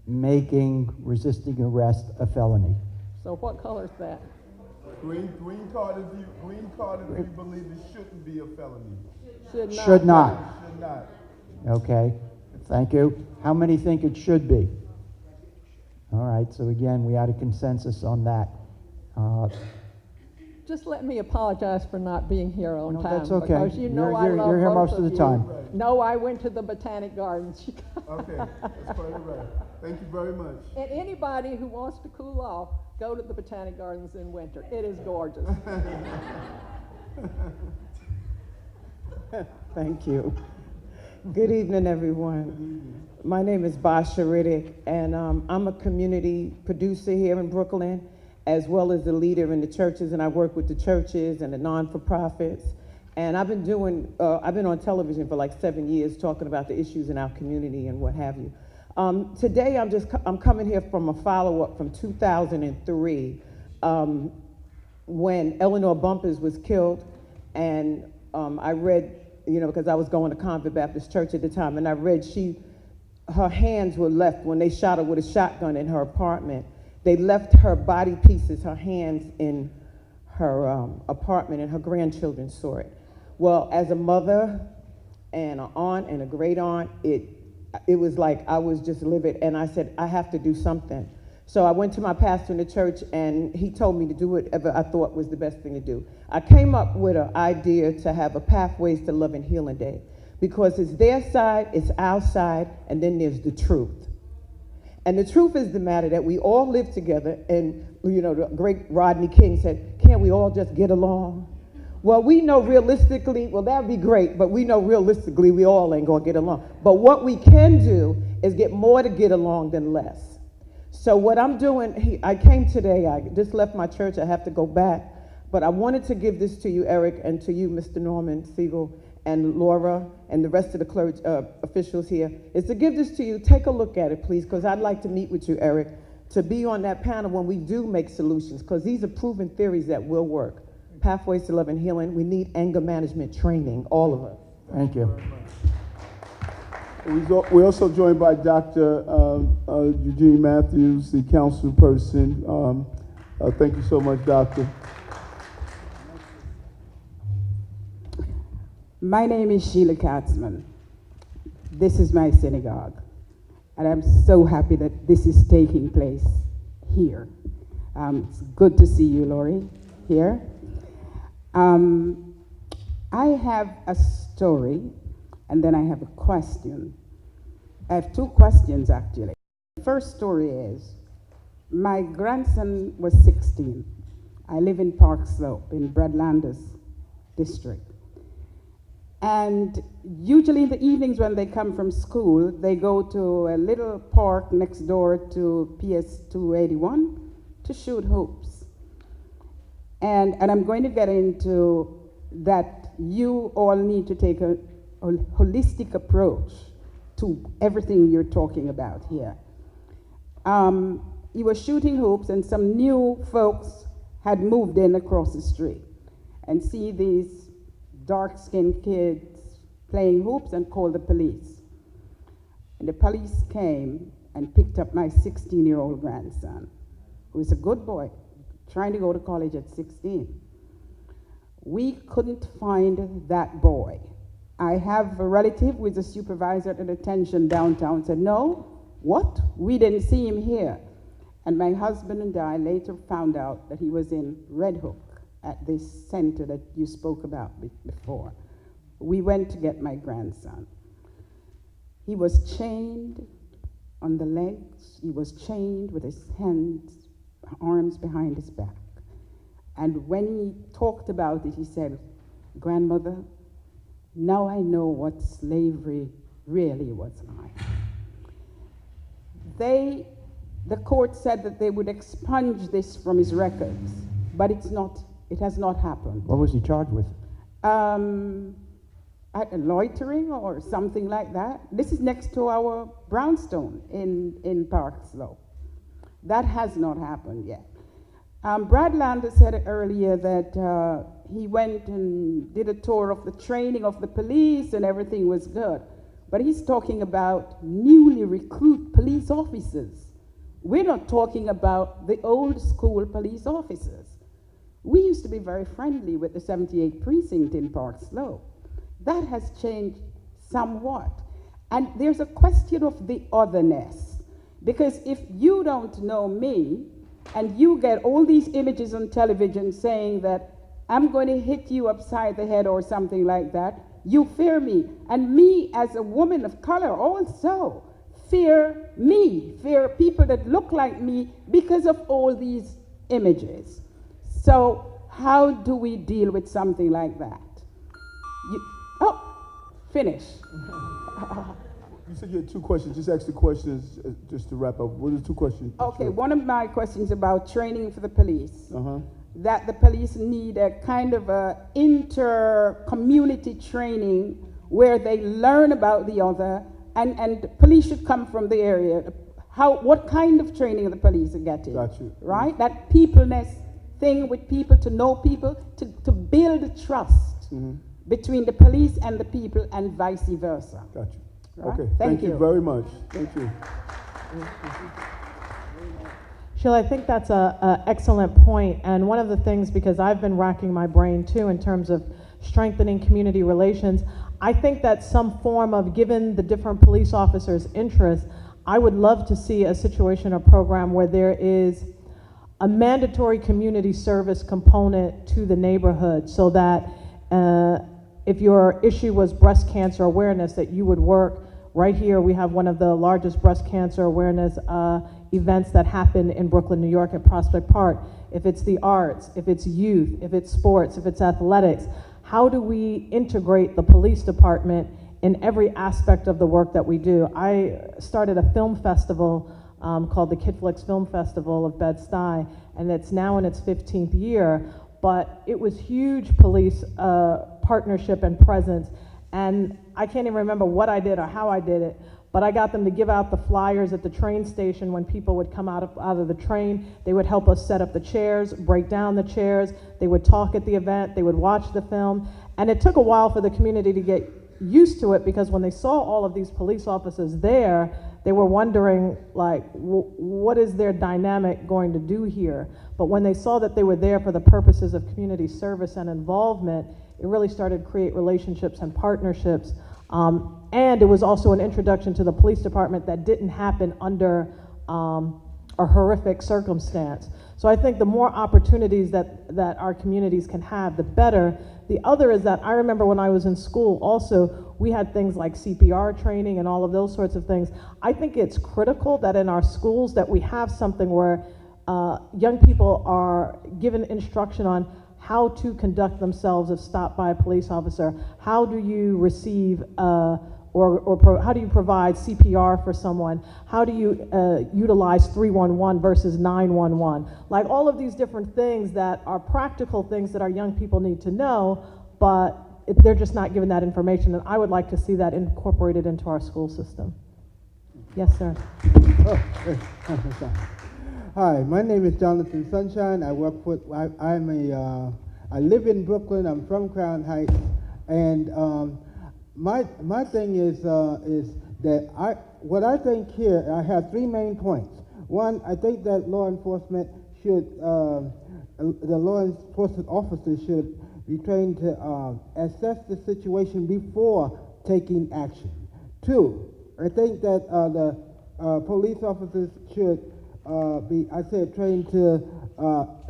making resisting arrest a felony? So what color is that? Green card if you believe it shouldn't be a felony. Should not. Should not. Okay, thank you. How many think it should be? All right, so again, we had a consensus on that. Just let me apologize for not being here on time. That's okay. Because you know You're here most of the time. No, I went to the Botanic Gardens. Okay, that's quite all right. Thank you very much. And anybody who wants to cool off, go to the Botanic Gardens in winter. It is gorgeous. Thank you. Good evening, everyone. My name is Basha Riddick, and I'm a community producer here in Brooklyn, as well as the leader in the churches, and I work with the churches and the non-for-profits. And I've been on television for like 7 years talking about the issues in our community and what have you. Today, I'm coming here from a follow-up from 2003, when Eleanor Bumpurs was killed, and I read, because I was going to Convent Baptist Church at the time, and I read her hands were left when they shot her with a shotgun in her apartment. They left her body pieces, her hands in her apartment, and her grandchildren saw it. Well, as a mother and an aunt and a great aunt, it was like I was just livid, and I said, I have to do something. So I went to my pastor in the church, and he told me to do whatever I thought was the best thing to do. I came up with an idea to have a Pathways to Love and Healing Day, because it's their side, it's our side, and then there's the truth. And the truth is the matter that we all live together, and the great Rodney King said, can't we all just get along? Well, we know realistically, well, that'd be great, but we know realistically we all ain't gonna get along. But what we can do is get more to get along than less. So what I'm doing, I came today, I just left my church, I have to go back, but I wanted to give this to you, Eric, and to you, Mr. Norman Siegel, and Laura, and the rest of the clergy, officials here, is to give this to you. Take a look at it, please, because I'd like to meet with you, Eric, to be on that panel when we do make solutions, because these are proven theories that will work. Pathways to Love and Healing, we need anger management training, all of us. Thank you. We're also joined by Dr. Eugene Matthews, the council person. Thank you so much, Doctor. My name is Sheila Katzman. This is my synagogue, and I'm so happy that this is taking place here. It's good to see you, Lori, here. I have a story, and then I have a question. I have two questions, actually. The first story is, my grandson was 16. I live in Park Slope in Bradlanders district. And usually in the evenings when they come from school, they go to a little park next door to PS 281 to shoot hoops. And I'm going to get into that you all need to take a holistic approach to everything you're talking about here. He was shooting hoops, and some new folks had moved in across the street and see these dark-skinned kids playing hoops and called the police. And the police came and picked up my 16-year-old grandson, who is a good boy, trying to go to college at 16. We couldn't find that boy. I have a relative who is a supervisor at a detention downtown, said, no, what? We didn't see him here. And my husband and I later found out that he was in Red Hook at this center that you spoke about before. We went to get my grandson. He was chained on the legs. He was chained with his hands, arms behind his back. And when he talked about it, he said, grandmother, now I know what slavery really was like. The court said that they would expunge this from his records, but it has not happened. What was he charged with? Loitering or something like that. This is next to our brownstone in Park Slope. That has not happened yet. Brad Lander said earlier that he went and did a tour of the training of the police and everything was good. But he's talking about newly recruit police officers. We're not talking about the old school police officers. We used to be very friendly with the 78th precinct in Park Slope. That has changed somewhat. And there's a question of the otherness. Because if you don't know me, and you get all these images on television saying that I'm going to hit you upside the head or something like that, you fear me. And me as a woman of color also fear me, fear people that look like me because of all these images. So how do we deal with something like that? Finish. You said you had two questions. Just ask the questions just to wrap up. What are the two questions? Okay, one of my questions about training for the police. That the police need a kind of a inter-community training where they learn about the other, and police should come from the area. What kind of training the police are getting? Got you. Right? That peopleness thing with people, to know people, to build trust between the police and the people and vice versa. Got you. Right? Okay, Thank you very much. Thank you. Sheila, I think that's an excellent point, and one of the things, because I've been racking my brain too in terms of strengthening community relations, I think that some form of, given the different police officers' interests, I would love to see a situation or program where there is a mandatory community service component to the neighborhood, so that if your issue was breast cancer awareness, that you would work right here. We have one of the largest breast cancer awareness events that happen in Brooklyn, New York at Prospect Park. If it's the arts, if it's youth, if it's sports, if it's athletics, how do we integrate the police department in every aspect of the work that we do? I started a film festival called the Kid Flicks Film Festival of Bed-Stuy, and it's now in its 15th year, but it was huge police partnership and presence, and I can't even remember what I did or how I did it, but I got them to give out the flyers at the train station when people would come out of the train. They would help us set up the chairs, break down the chairs. They would talk at the event. They would watch the film. And it took a while for the community to get used to it, because when they saw all of these police officers there, they were wondering, like, what is their dynamic going to do here? But when they saw that they were there for the purposes of community service and involvement, it really started to create relationships and partnerships. And it was also an introduction to the police department that didn't happen under a horrific circumstance. So I think the more opportunities that our communities can have, the better. The other is that I remember when I was in school also, we had things like CPR training and all of those sorts of things. I think it's critical that in our schools that we have something where young people are given instruction on how to conduct themselves if stopped by a police officer. How do you receive how do you provide CPR for someone? How do you utilize 311 versus 911? Like all of these different things that are practical things that our young people need to know, but they're just not given that information. And I would like to see that incorporated into our school system. Yes, sir. Hi, my name is Jonathan Sunshine. I work with, I live in Brooklyn. I'm from Crown Heights. And my thing is that what I think here, I have three main points. One, I think that law enforcement should, the law enforcement officers should be trained to assess the situation before taking action. Two, I think that the police officers should be, I said, trained to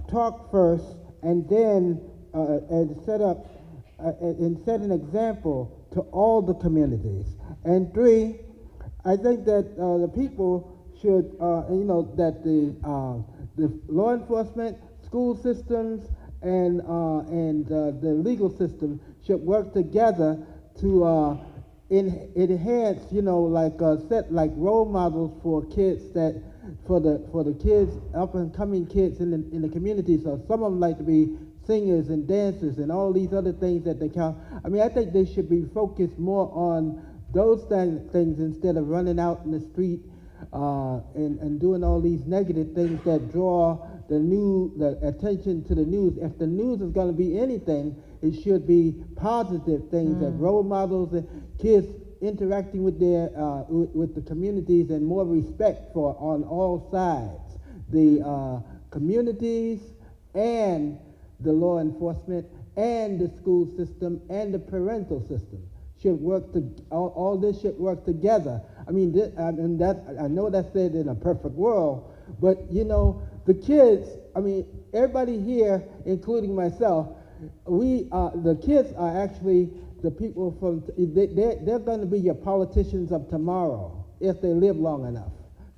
talk first and then and set an example to all the communities. And three, I think that the people should, that the law enforcement, school systems, and the legal system should work together to enhance, set like role models for kids for the kids, up and coming kids in the community. So some of them like to be singers and dancers and all these other things that they count. I mean, I think they should be focused more on those things instead of running out in the street and doing all these negative things that draw the attention to the news. If the news is going to be anything, it should be positive things that role models and kids interacting with with the communities, and more respect for on all sides, the communities and the law enforcement and the school system and the parental system should work all this should work together. I mean, I know that's said in a perfect world, but the kids, I mean, everybody here, including myself, the kids are actually the people they're going to be your politicians of tomorrow if they live long enough.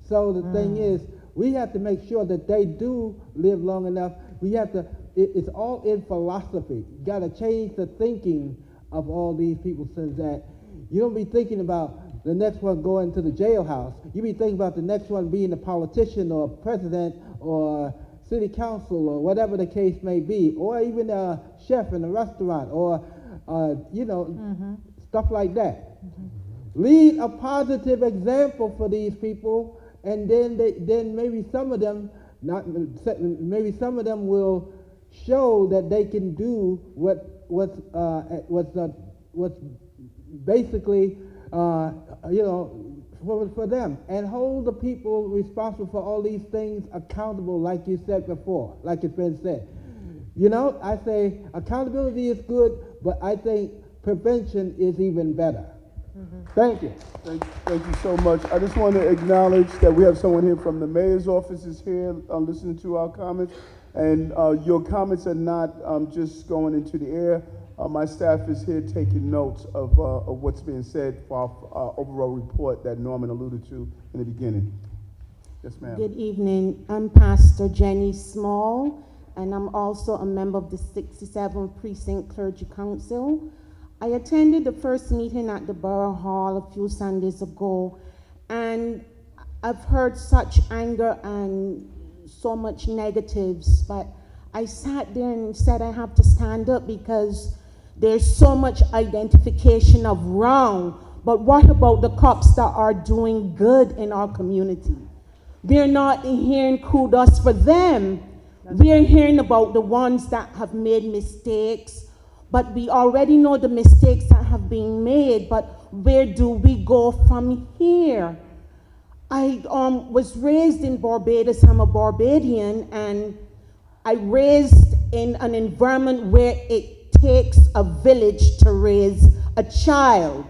So the thing is, we have to make sure that they do live long enough. We have to, it's all in philosophy. You got to change the thinking of all these people, so that you don't be thinking about the next one going to the jailhouse. You be thinking about the next one being a politician or a president or city council or whatever the case may be, or even a chef in a restaurant, or stuff like that. Lead a positive example for these people, and then maybe some of them will show that they can do what's basically for them, and hold the people responsible for all these things accountable, like you said before, like it's been said. I say accountability is good, but I think prevention is even better. Thank you. Thank you so much. I just want to acknowledge that we have someone here from the mayor's office is here listening to our comments. And your comments are not just going into the air. My staff is here taking notes of what's being said for our overall report that Norman alluded to in the beginning. Yes, ma'am. Good evening. I'm Pastor Jenny Small, and I'm also a member of the 67th Precinct Clergy Council. I attended the first meeting at the Borough Hall a few Sundays ago, and I've heard such anger and so much negatives, but I sat there and said I have to stand up because there's so much identification of wrong, But what about the cops that are doing good in our community? We're not hearing kudos for them. We're hearing about the ones that have made mistakes, but we already know the mistakes that have been made, but where do we go from here? I was raised in Barbados. I'm a Barbadian, and I raised in an environment where it takes a village to raise a child.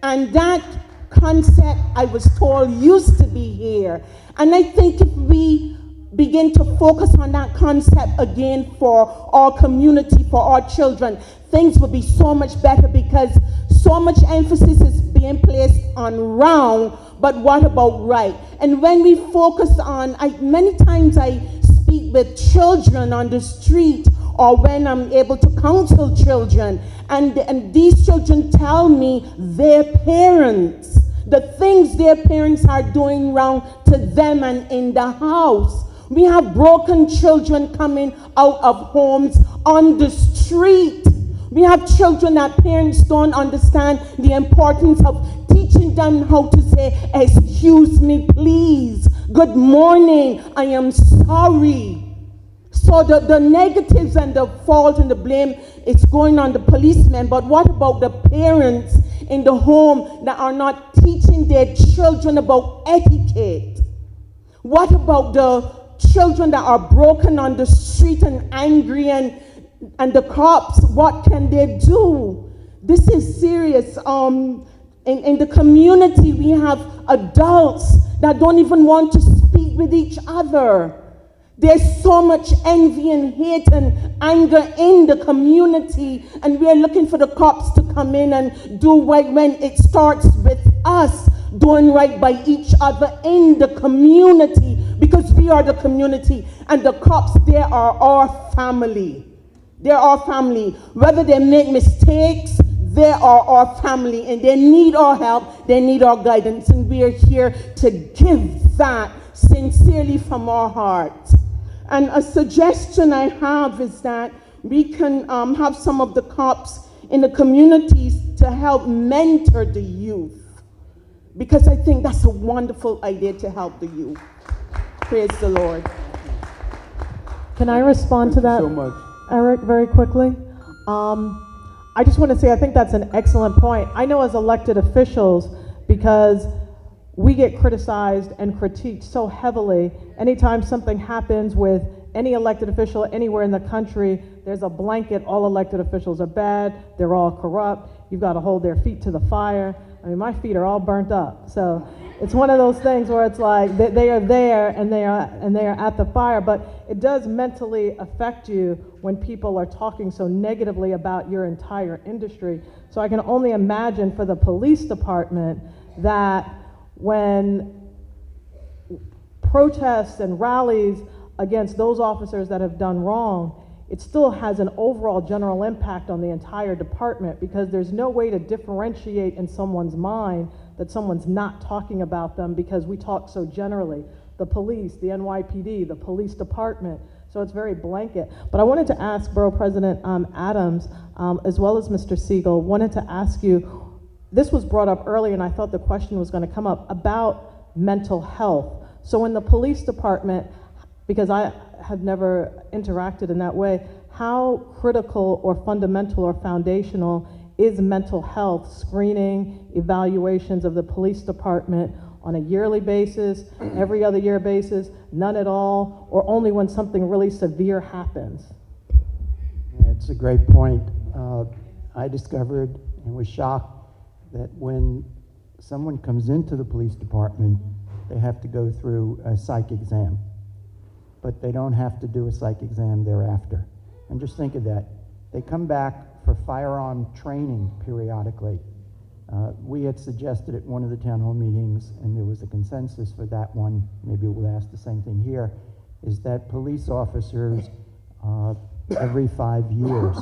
And that concept, I was told, used to be here. And I think if we begin to focus on that concept again for our community, for our children, things will be so much better, because so much emphasis is being placed on wrong, but what about right? And when we focus on, many times I speak with children on the street, or when I'm able to counsel children, and these children tell me their parents, the things their parents are doing wrong to them and in the house. We have broken children coming out of homes on the street. We have children that parents don't understand the importance of teaching them how to say, excuse me, please, good morning, I am sorry. So the negatives and the fault and the blame, it's going on the policemen, but what about the parents in the home that are not teaching their children about etiquette? What about the children that are broken on the street and angry, and the cops, what can they do? This is serious. In the community, we have adults that don't even want to speak with each other. There's so much envy and hate and anger in the community, and we're looking for the cops to come in and do right, when it starts with us doing right by each other in the community, because we are the community, and the cops, they are our family. They're our family. Whether they make mistakes, they are our family, and they need our help, they need our guidance, and we are here to give that sincerely from our hearts. And a suggestion I have is that we can have some of the cops in the communities to help mentor the youth, because I think that's a wonderful idea to help the youth. Praise the Lord. Can I respond to that, so much. Eric, very quickly? I just want to say I think that's an excellent point. I know as elected officials, because we get criticized and critiqued so heavily. Anytime something happens with any elected official anywhere in the country, there's a blanket, all elected officials are bad, they're all corrupt, you've got to hold their feet to the fire. I mean, my feet are all burnt up. So it's one of those things where it's like they are there and they are at the fire, but it does mentally affect you when people are talking so negatively about your entire industry. So I can only imagine for the police department that when protests and rallies against those officers that have done wrong, it still has an overall general impact on the entire department, because there's no way to differentiate in someone's mind that someone's not talking about them, because we talk so generally. The police, the NYPD, the police department, so it's very blanket. But I wanted to ask Borough President Adams, as well as Mr. Siegel, wanted to ask you, this was brought up earlier and I thought the question was going to come up about mental health. So in the police department, because I have never interacted in that way, how critical or fundamental or foundational is mental health screening, evaluations of the police department on a yearly basis, every other year basis, none at all, or only when something really severe happens? It's a great point. I discovered and was shocked that when someone comes into the police department, they have to go through a psych exam, but they don't have to do a psych exam thereafter. And just think of that. They come back for firearm training periodically. We had suggested at one of the town hall meetings, and there was a consensus for that one, maybe we'll ask the same thing here, is that police officers every 5 years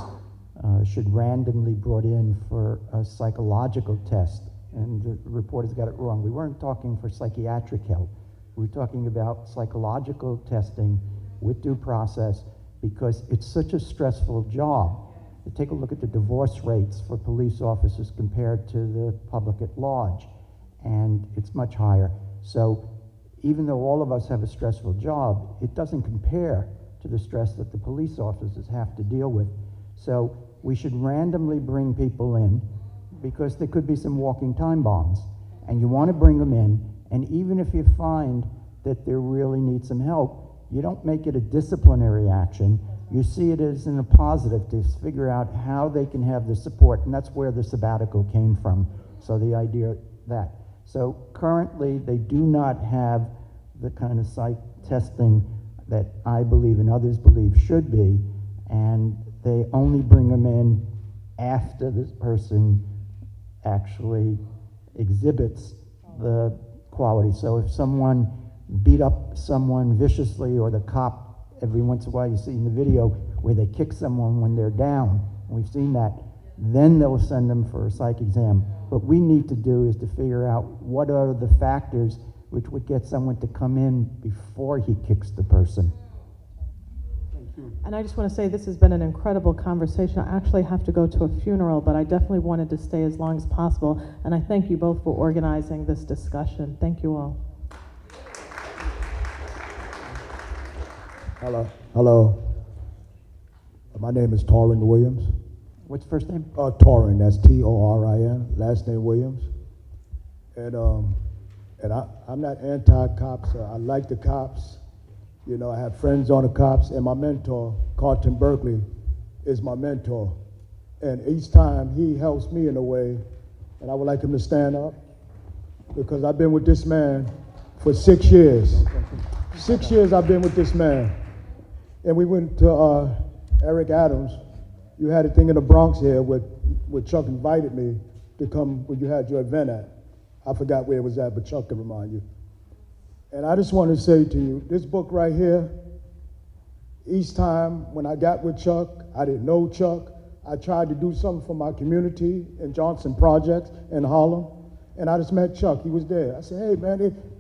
should randomly brought in for a psychological test. And the reporters got it wrong. We weren't talking for psychiatric help. We were talking about psychological testing with due process, because it's such a stressful job. to take a look at the divorce rates for police officers compared to the public at large, and it's much higher. So even though all of us have a stressful job, it doesn't compare to the stress that the police officers have to deal with. So we should randomly bring people in, because there could be some walking time bombs, and you want to bring them in, and even if you find that they really need some help, you don't make it a disciplinary action. You see it as in a positive to figure out how they can have the support, and that's where the sabbatical came from. So the idea that. So currently they do not have the kind of psych testing that I believe and others believe should be, and they only bring them in after this person actually exhibits the quality. So if someone beat up someone viciously, or the cop, every once in a while you see in the video where they kick someone when they're down, we've seen that, then they'll send them for a psych exam. What we need to do is to figure out what are the factors which would get someone to come in before he kicks the person. And I just want to say this has been an incredible conversation. I actually have to go to a funeral, but I definitely wanted to stay as long as possible. And I thank you both for organizing this discussion. Thank you all. Hello. Hello. My name is Torrin Williams. What's your first name? Torrin. That's T-O-R-I-N. Last name Williams. And I'm not anti-cops. I like the cops. You know, I have friends on the cops, and my mentor, Carlton Berkeley, is my mentor. And each time he helps me in a way, and I would like him to stand up, because I've been with this man for 6 years. 6 years I've been with this man. And we went to Eric Adams. You had a thing in the Bronx here where Chuck invited me to come where you had your event at. I forgot where it was at, but Chuck can remind you. And I just want to say to you, this book right here, each time when I got with Chuck, I didn't know Chuck. I tried to do something for my community in Johnson Projects in Harlem, and I just met Chuck. He was there. I said, hey, man,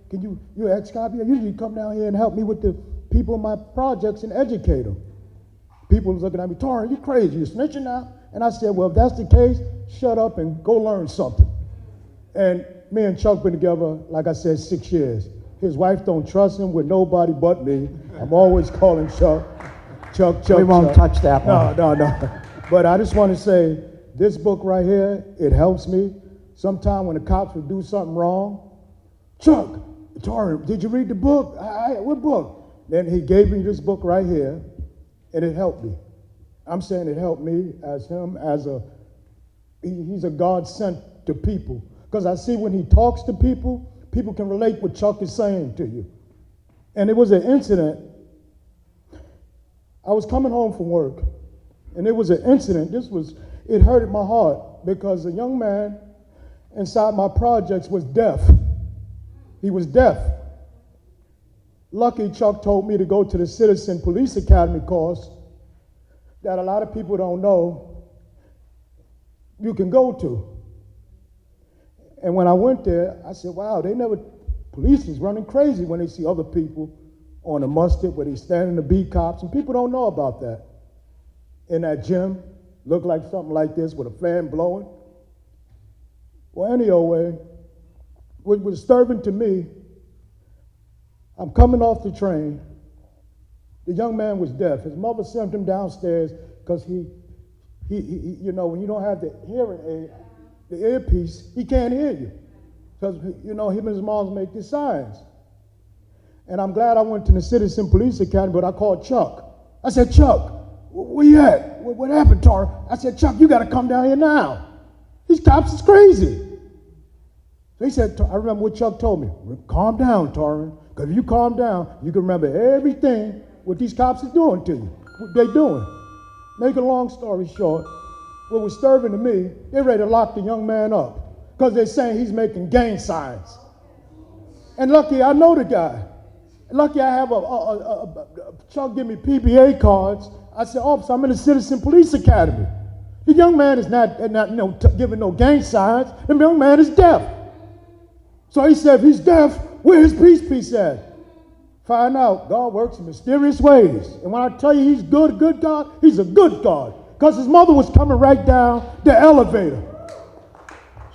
can you're an ex-cop? You usually come down here and help me with the people in my projects and educate them. People was looking at me, Torrin, you crazy, you snitching now? And I said, well, if that's the case, shut up and go learn something. And me and Chuck been together, like I said, 6 years. His wife don't trust him with nobody but me. I'm always calling Chuck. We won't touch that one. No. But I just want to say, this book right here, it helps me. Sometime when the cops would do something wrong, Chuck, Torrin, did you read the book? What book? Then he gave me this book right here, and it helped me. I'm saying it helped me as him, he's a God sent to people. Because I see when he talks to people, people can relate what Chuck is saying to you. And it was an incident. I was coming home from work, and it was an incident. It hurted my heart because a young man inside my projects was deaf. He was deaf. Lucky Chuck told me to go to the Citizen Police Academy course that a lot of people don't know you can go to. And when I went there, I said, wow, police is running crazy when they see other people on a mustard where they standing to beat cops, and people don't know about that. In that gym, looked like something like this with a fan blowing. Well, anyway, what was disturbing to me, I'm coming off the train. The young man was deaf. His mother sent him downstairs because he, you know, when you don't have the hearing aid, the earpiece, he can't hear you. Because, you know, him and his mom make these signs. And I'm glad I went to the Citizen Police Academy, but I called Chuck. I said, Chuck, where you at? What happened, Torrin? I said, Chuck, you got to come down here now. These cops is crazy. So he said, I remember what Chuck told me. Calm down, Torrin, because if you calm down, you can remember everything what these cops are doing to you, what they doing. Make a long story short, what was disturbing to me, they're ready to lock the young man up because they're saying he's making gang signs. And lucky I know the guy. Lucky I have Chuck give me PBA cards. I said, officer, I'm in the Citizen Police Academy. The young man is not giving no gang signs. The young man is deaf. So he said, if he's deaf, where his peace at? Find out, God works in mysterious ways. And when I tell you he's good God, he's a good God. because his mother was coming right down the elevator.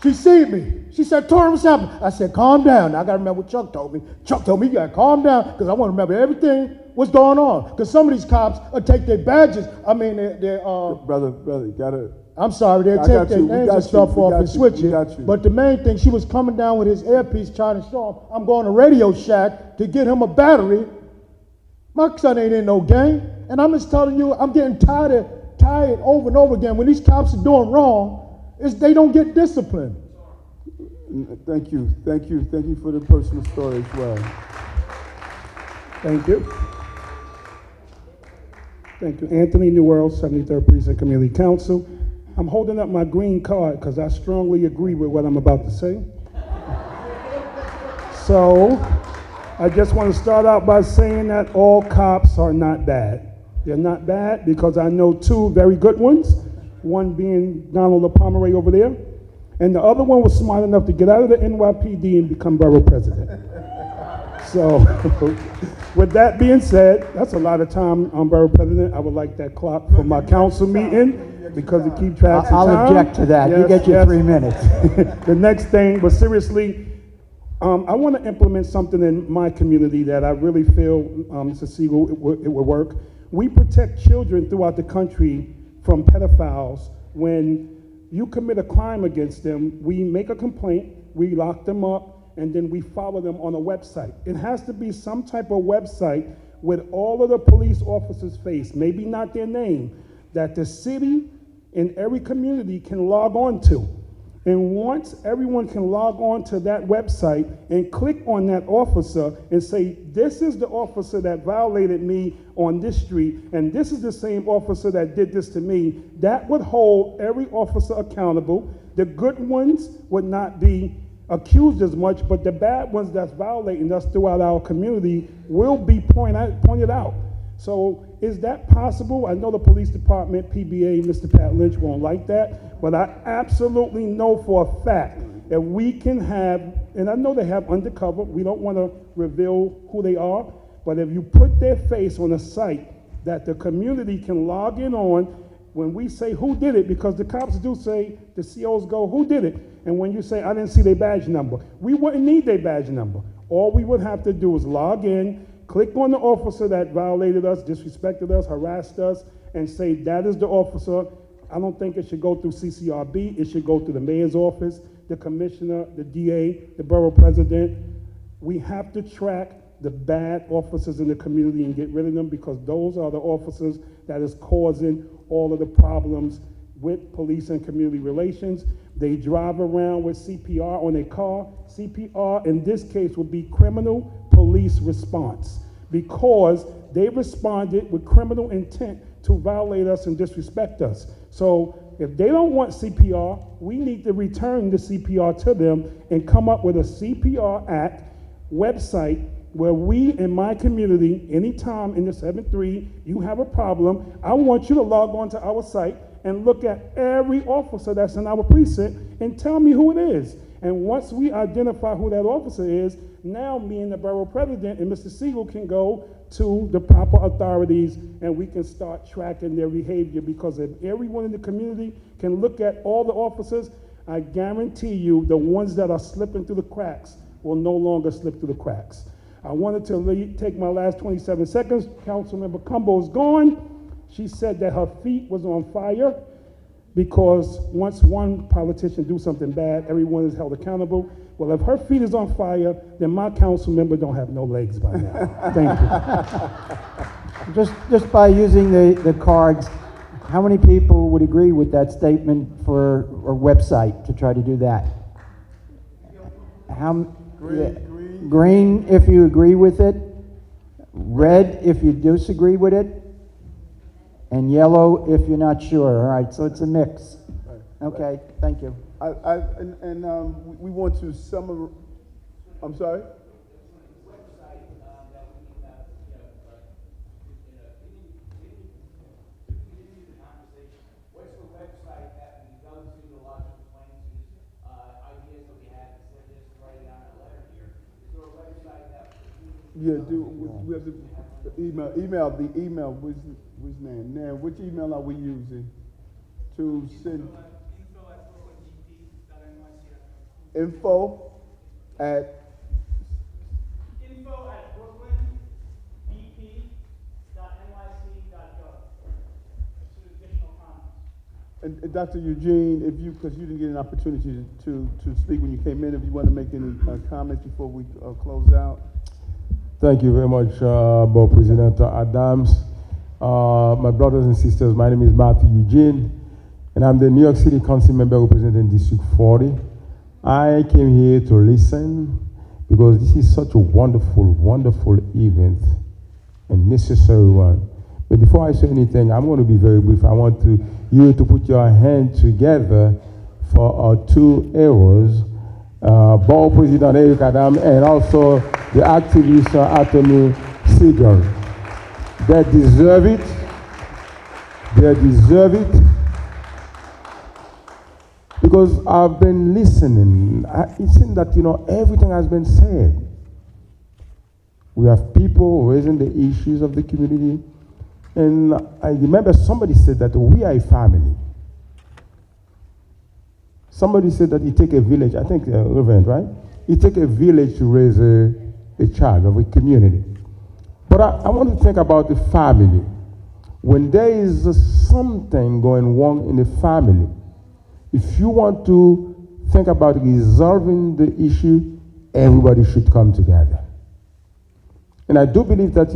She seen me. She said, Tori, what's happening? I said, calm down. I got to remember what Chuck told me. Chuck told me you got to calm down because I want to remember everything what's going on. Because some of these cops will take their badges. I mean, brother, you got to. I'm sorry, they'll take their names and stuff off and switch it. But the main thing, she was coming down with his earpiece trying to show him, I'm going to Radio Shack to get him a battery. My son ain't in no gang. And I'm just telling you, I'm getting tired over and over again. When these cops are doing wrong, they don't get disciplined. Thank you for the personal story as well. Thank you. Thank you. Anthony Newell, 73rd Precinct Community Council. I'm holding up my green card because I strongly agree with what I'm about to say. So, I just want to start out by saying that all cops are not bad. They're not bad because I know two very good ones, one being Donald LaPomeray over there, and the other one was smart enough to get out of the NYPD and become Borough President. So, with that being said, that's a lot of time on Borough President. I would like that clock for my council meeting because it keeps track of time. I'll object to that. You get your 3 minutes. The next thing, but seriously, I want to implement something in my community that I really feel, Mr. Siegel, it will work. We protect children throughout the country from pedophiles. When you commit a crime against them, we make a complaint, we lock them up, and then we follow them on a website. It has to be some type of website with all of the police officers' face, maybe not their name, that the city and every community can log on to. And once everyone can log on to that website and click on that officer and say, this is the officer that violated me on this street, and this is the same officer that did this to me, that would hold every officer accountable. The good ones would not be accused as much, but the bad ones that's violating us throughout our community will be pointed out. So is that possible? I know the police department, PBA, Mr. Pat Lynch won't like that, but I absolutely know for a fact that we can have, and I know they have undercover, we don't want to reveal who they are, but if you put their face on a site that the community can log in on, when we say who did it, because the cops do say, the COs go, who did it? And when you say, I didn't see their badge number, we wouldn't need their badge number. All we would have to do is log in, click on the officer that violated us, disrespected us, harassed us, and say that is the officer. I don't think it should go through CCRB. It should go through the mayor's office, the commissioner, the DA, the borough president. We have to track the bad officers in the community and get rid of them because those are the officers that is causing all of the problems with police and community relations. They drive around with CPR on their car. CPR in this case would be criminal police response because they responded with criminal intent to violate us and disrespect us. So if they don't want CPR, we need to return the CPR to them and come up with a CPR Act website where we in my community, anytime in the 7-3, you have a problem, I want you to log on to our site and look at every officer that's in our precinct and tell me who it is. And once we identify who that officer is, now me and the borough president and Mr. Siegel can go to the proper authorities and we can start tracking their behavior because if everyone in the community can look at all the officers, I guarantee you the ones that are slipping through the cracks will no longer slip through the cracks. I wanted to take my last 27 seconds. Councilmember Cumbo's gone. She said that her feet was on fire because once one politician do something bad, everyone is held accountable. Well, if her feet is on fire, then my council member don't have no legs by now. Thank you. Just by using the cards, how many people would agree with that statement for a website to try to do that? Green if you agree with it, red if you disagree with it, and yellow if you're not sure. All right, so it's a mix. Okay, thank you. We want to summarize. I'm sorry? Yeah, we have to email the email. Which name? Now, which email are we using? to send info at And Dr. Eugene, if you, because you didn't get an opportunity to speak when you came in, if you want to make any comments before we close out. Thank you very much, Borough President Adams. My brothers and sisters, my name is Matthew Eugene, and I'm the New York City Council member representing District 40. I came here to listen because this is such a wonderful, wonderful event and necessary one. But before I say anything, I'm going to be very brief. I want you to put your hand together for our two heroes, Borough President Eric Adams and also the activist Norman Siegel. They deserve it. They deserve it. Because I've been listening. It seems that, everything has been said. We have people raising the issues of the community. And I remember somebody said that we are a family. Somebody said that it takes a village, I think, Reverend, right? It takes a village to raise a child of a community. But I want to think about the family. When there is something going wrong in the family, if you want to think about resolving the issue, everybody should come together. And I do believe that,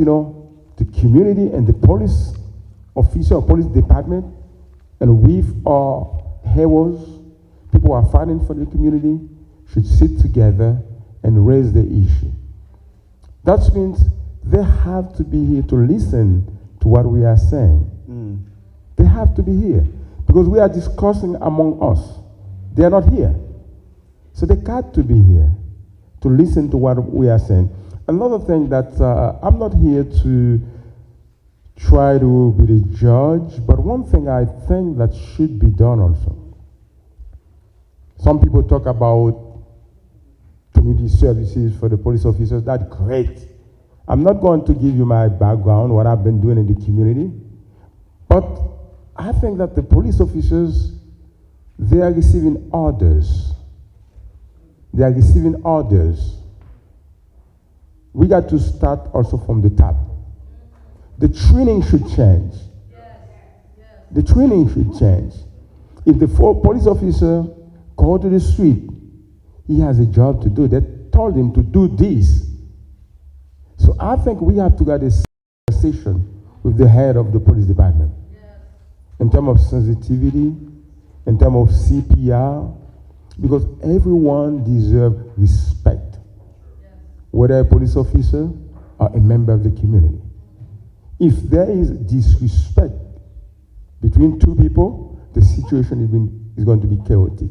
the community and the police officer or police department, and with our heroes, people who are fighting for the community, should sit together and raise the issue. That means they have to be here to listen to what we are saying. They have to be here because we are discussing among us. They are not here. So they got to be here to listen to what we are saying. Another thing that I'm not here to try to be the judge, but one thing I think that should be done also. Some people talk about community services for the police officers. That's great. I'm not going to give you my background, what I've been doing in the community, but I think that the police officers, they are receiving orders. They are receiving orders. We got to start also from the top. The training should change. The training should change. If the police officer go to the street, he has a job to do. They told him to do this. So I think we have to get a conversation with the head of the police department in terms of sensitivity, in terms of CPR, because everyone deserves respect, whether a police officer or a member of the community. If there is disrespect between two people, the situation is going to be chaotic.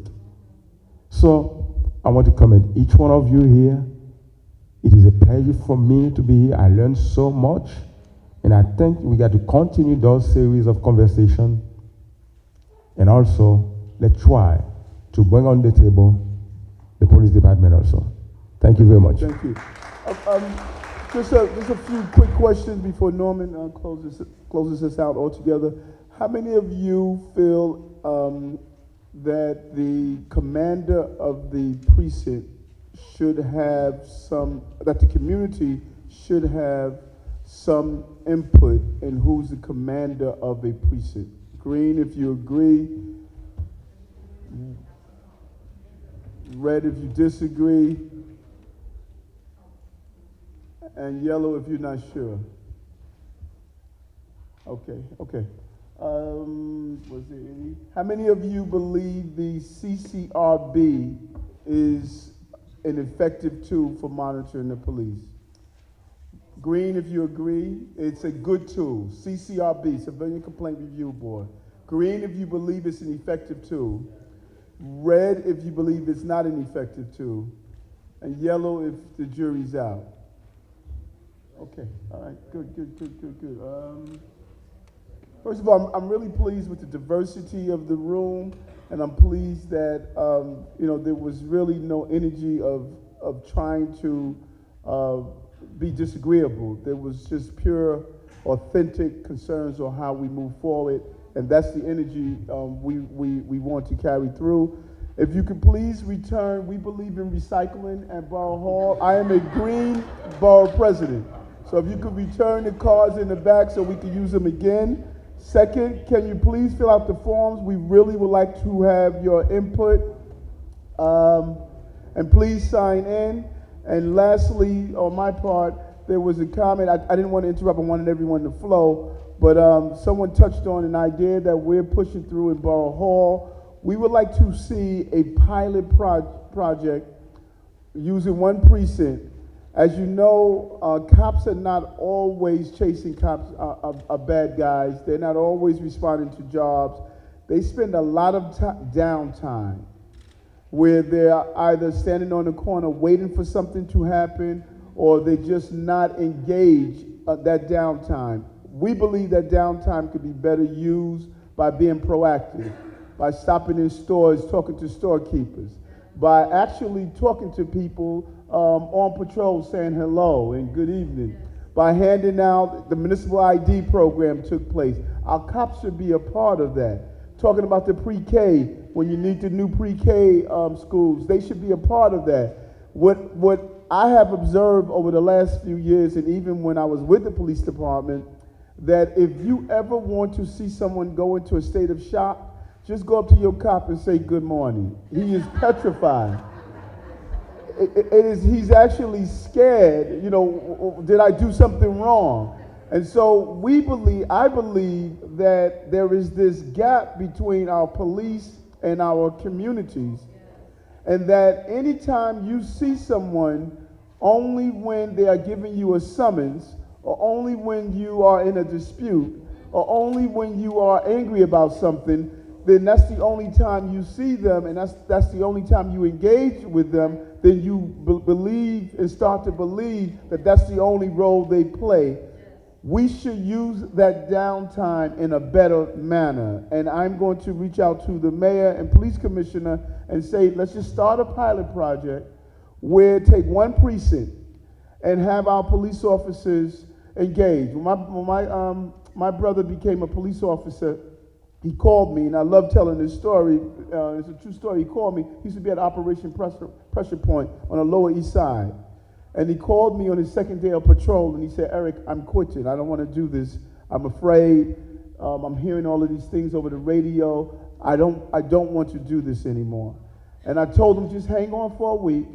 So I want to commend each one of you here. It is a pleasure for me to be here. I learned so much, and I think we got to continue those series of conversation, and also let's try to bring on the table the police department also. Thank you very much. Thank you. Just a few quick questions before Norman closes us out altogether. How many of you feel that the commander of the precinct should have that the community should have some input in who's the commander of a precinct? Green, if you agree. Red, if you disagree. And yellow, if you're not sure. Okay. Was there any? How many of you believe the CCRB is an effective tool for monitoring the police? Green, if you agree, it's a good tool. CCRB, Civilian Complaint Review Board. Green, if you believe it's an effective tool. Red, if you believe it's not an effective tool. And yellow, if the jury's out. Okay, all right, good. First of all, I'm really pleased with the diversity of the room, and I'm pleased that, there was really no energy of trying to be disagreeable. There was just pure, authentic concerns on how we move forward, and that's the energy we want to carry through. If you could please return, we believe in recycling at Borough Hall. I am a green borough president. So if you could return the cards in the back so we can use them again. Second, can you please fill out the forms? We really would like to have your input. And please sign in. And lastly, on my part, there was a comment. I didn't want to interrupt. I wanted everyone to flow. But someone touched on an idea that we're pushing through in Borough Hall. We would like to see a pilot project using one precinct. As you know, cops are not always chasing cops, bad guys. They're not always responding to jobs. They spend a lot of downtime where they're either standing on the corner waiting for something to happen, or they're just not engaged that downtime. We believe that downtime could be better used by being proactive, by stopping in stores, talking to storekeepers, by actually talking to people on patrol, saying hello and good evening, by handing out the municipal ID program took place. Our cops should be a part of that. Talking about the pre-K, when you need the new pre-K schools, they should be a part of that. What I have observed over the last few years, and even when I was with the police department, that if you ever want to see someone go into a state of shock, just go up to your cop and say good morning. He is petrified. He's actually scared, you know, did I do something wrong? And so I believe that there is this gap between our police and our communities, and that anytime you see someone, only when they are giving you a summons, or only when you are in a dispute, or only when you are angry about something, then that's the only time you see them, and that's the only time you engage with them, then you believe and start to believe that that's the only role they play. We should use that downtime in a better manner. And I'm going to reach out to the mayor and police commissioner and say, let's just start a pilot project where take one precinct and have our police officers engage. When my brother became a police officer, he called me, and I love telling this story. It's a true story. He called me. He used to be at Operation Pressure Point on the Lower East Side. And he called me on his second day of patrol, and he said, Eric, I'm quitting. I don't want to do this. I'm afraid. I'm hearing all of these things over the radio. I don't want to do this anymore. And I told him, just hang on for a week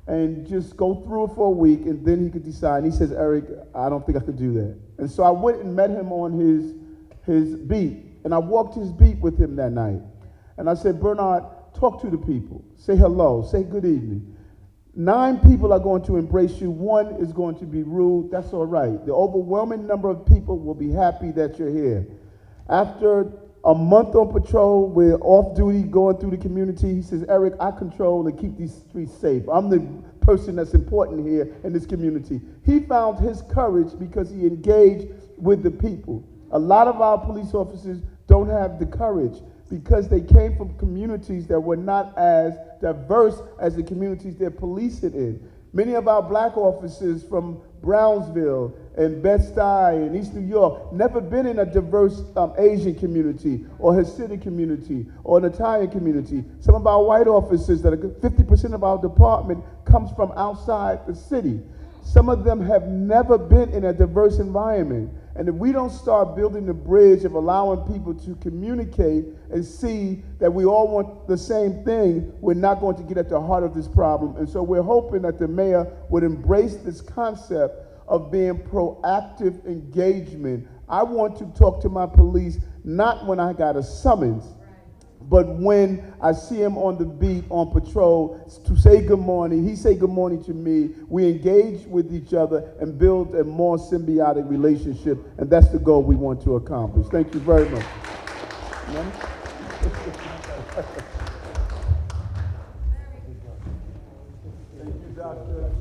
and just go through it for a week, and then he could decide. And he says, Eric, I don't think I could do that. And so I went and met him on his beat. And I walked his beat with him that night. And I said, Bernard, talk to the people. Say hello. Say good evening. 9 people are going to embrace you. 1 is going to be rude. That's all right. The overwhelming number of people will be happy that you're here. After a month on patrol, we're off duty, going through the community. He says, Eric, I control and keep these streets safe. I'm the person that's important here in this community. He found his courage because he engaged with the people. A lot of our police officers don't have the courage because they came from communities that were not as diverse as the communities they're policing in. Many of our black officers from Brownsville and Bed-Stuy and East New York never been in a diverse Asian community or Hasidic community or an Italian community. Some of our white officers, that are 50% of our department, comes from outside the city. Some of them have never been in a diverse environment. And if we don't start building the bridge of allowing people to communicate and see that we all want the same thing, we're not going to get at the heart of this problem. And so we're hoping that the mayor would embrace this concept of being proactive engagement. I want to talk to my police not when I got a summons, but when I see him on the beat, on patrol, to say good morning, he say good morning to me, we engage with each other and build a more symbiotic relationship, and that's the goal we want to accomplish. Thank you very much. Thank you, Doctor.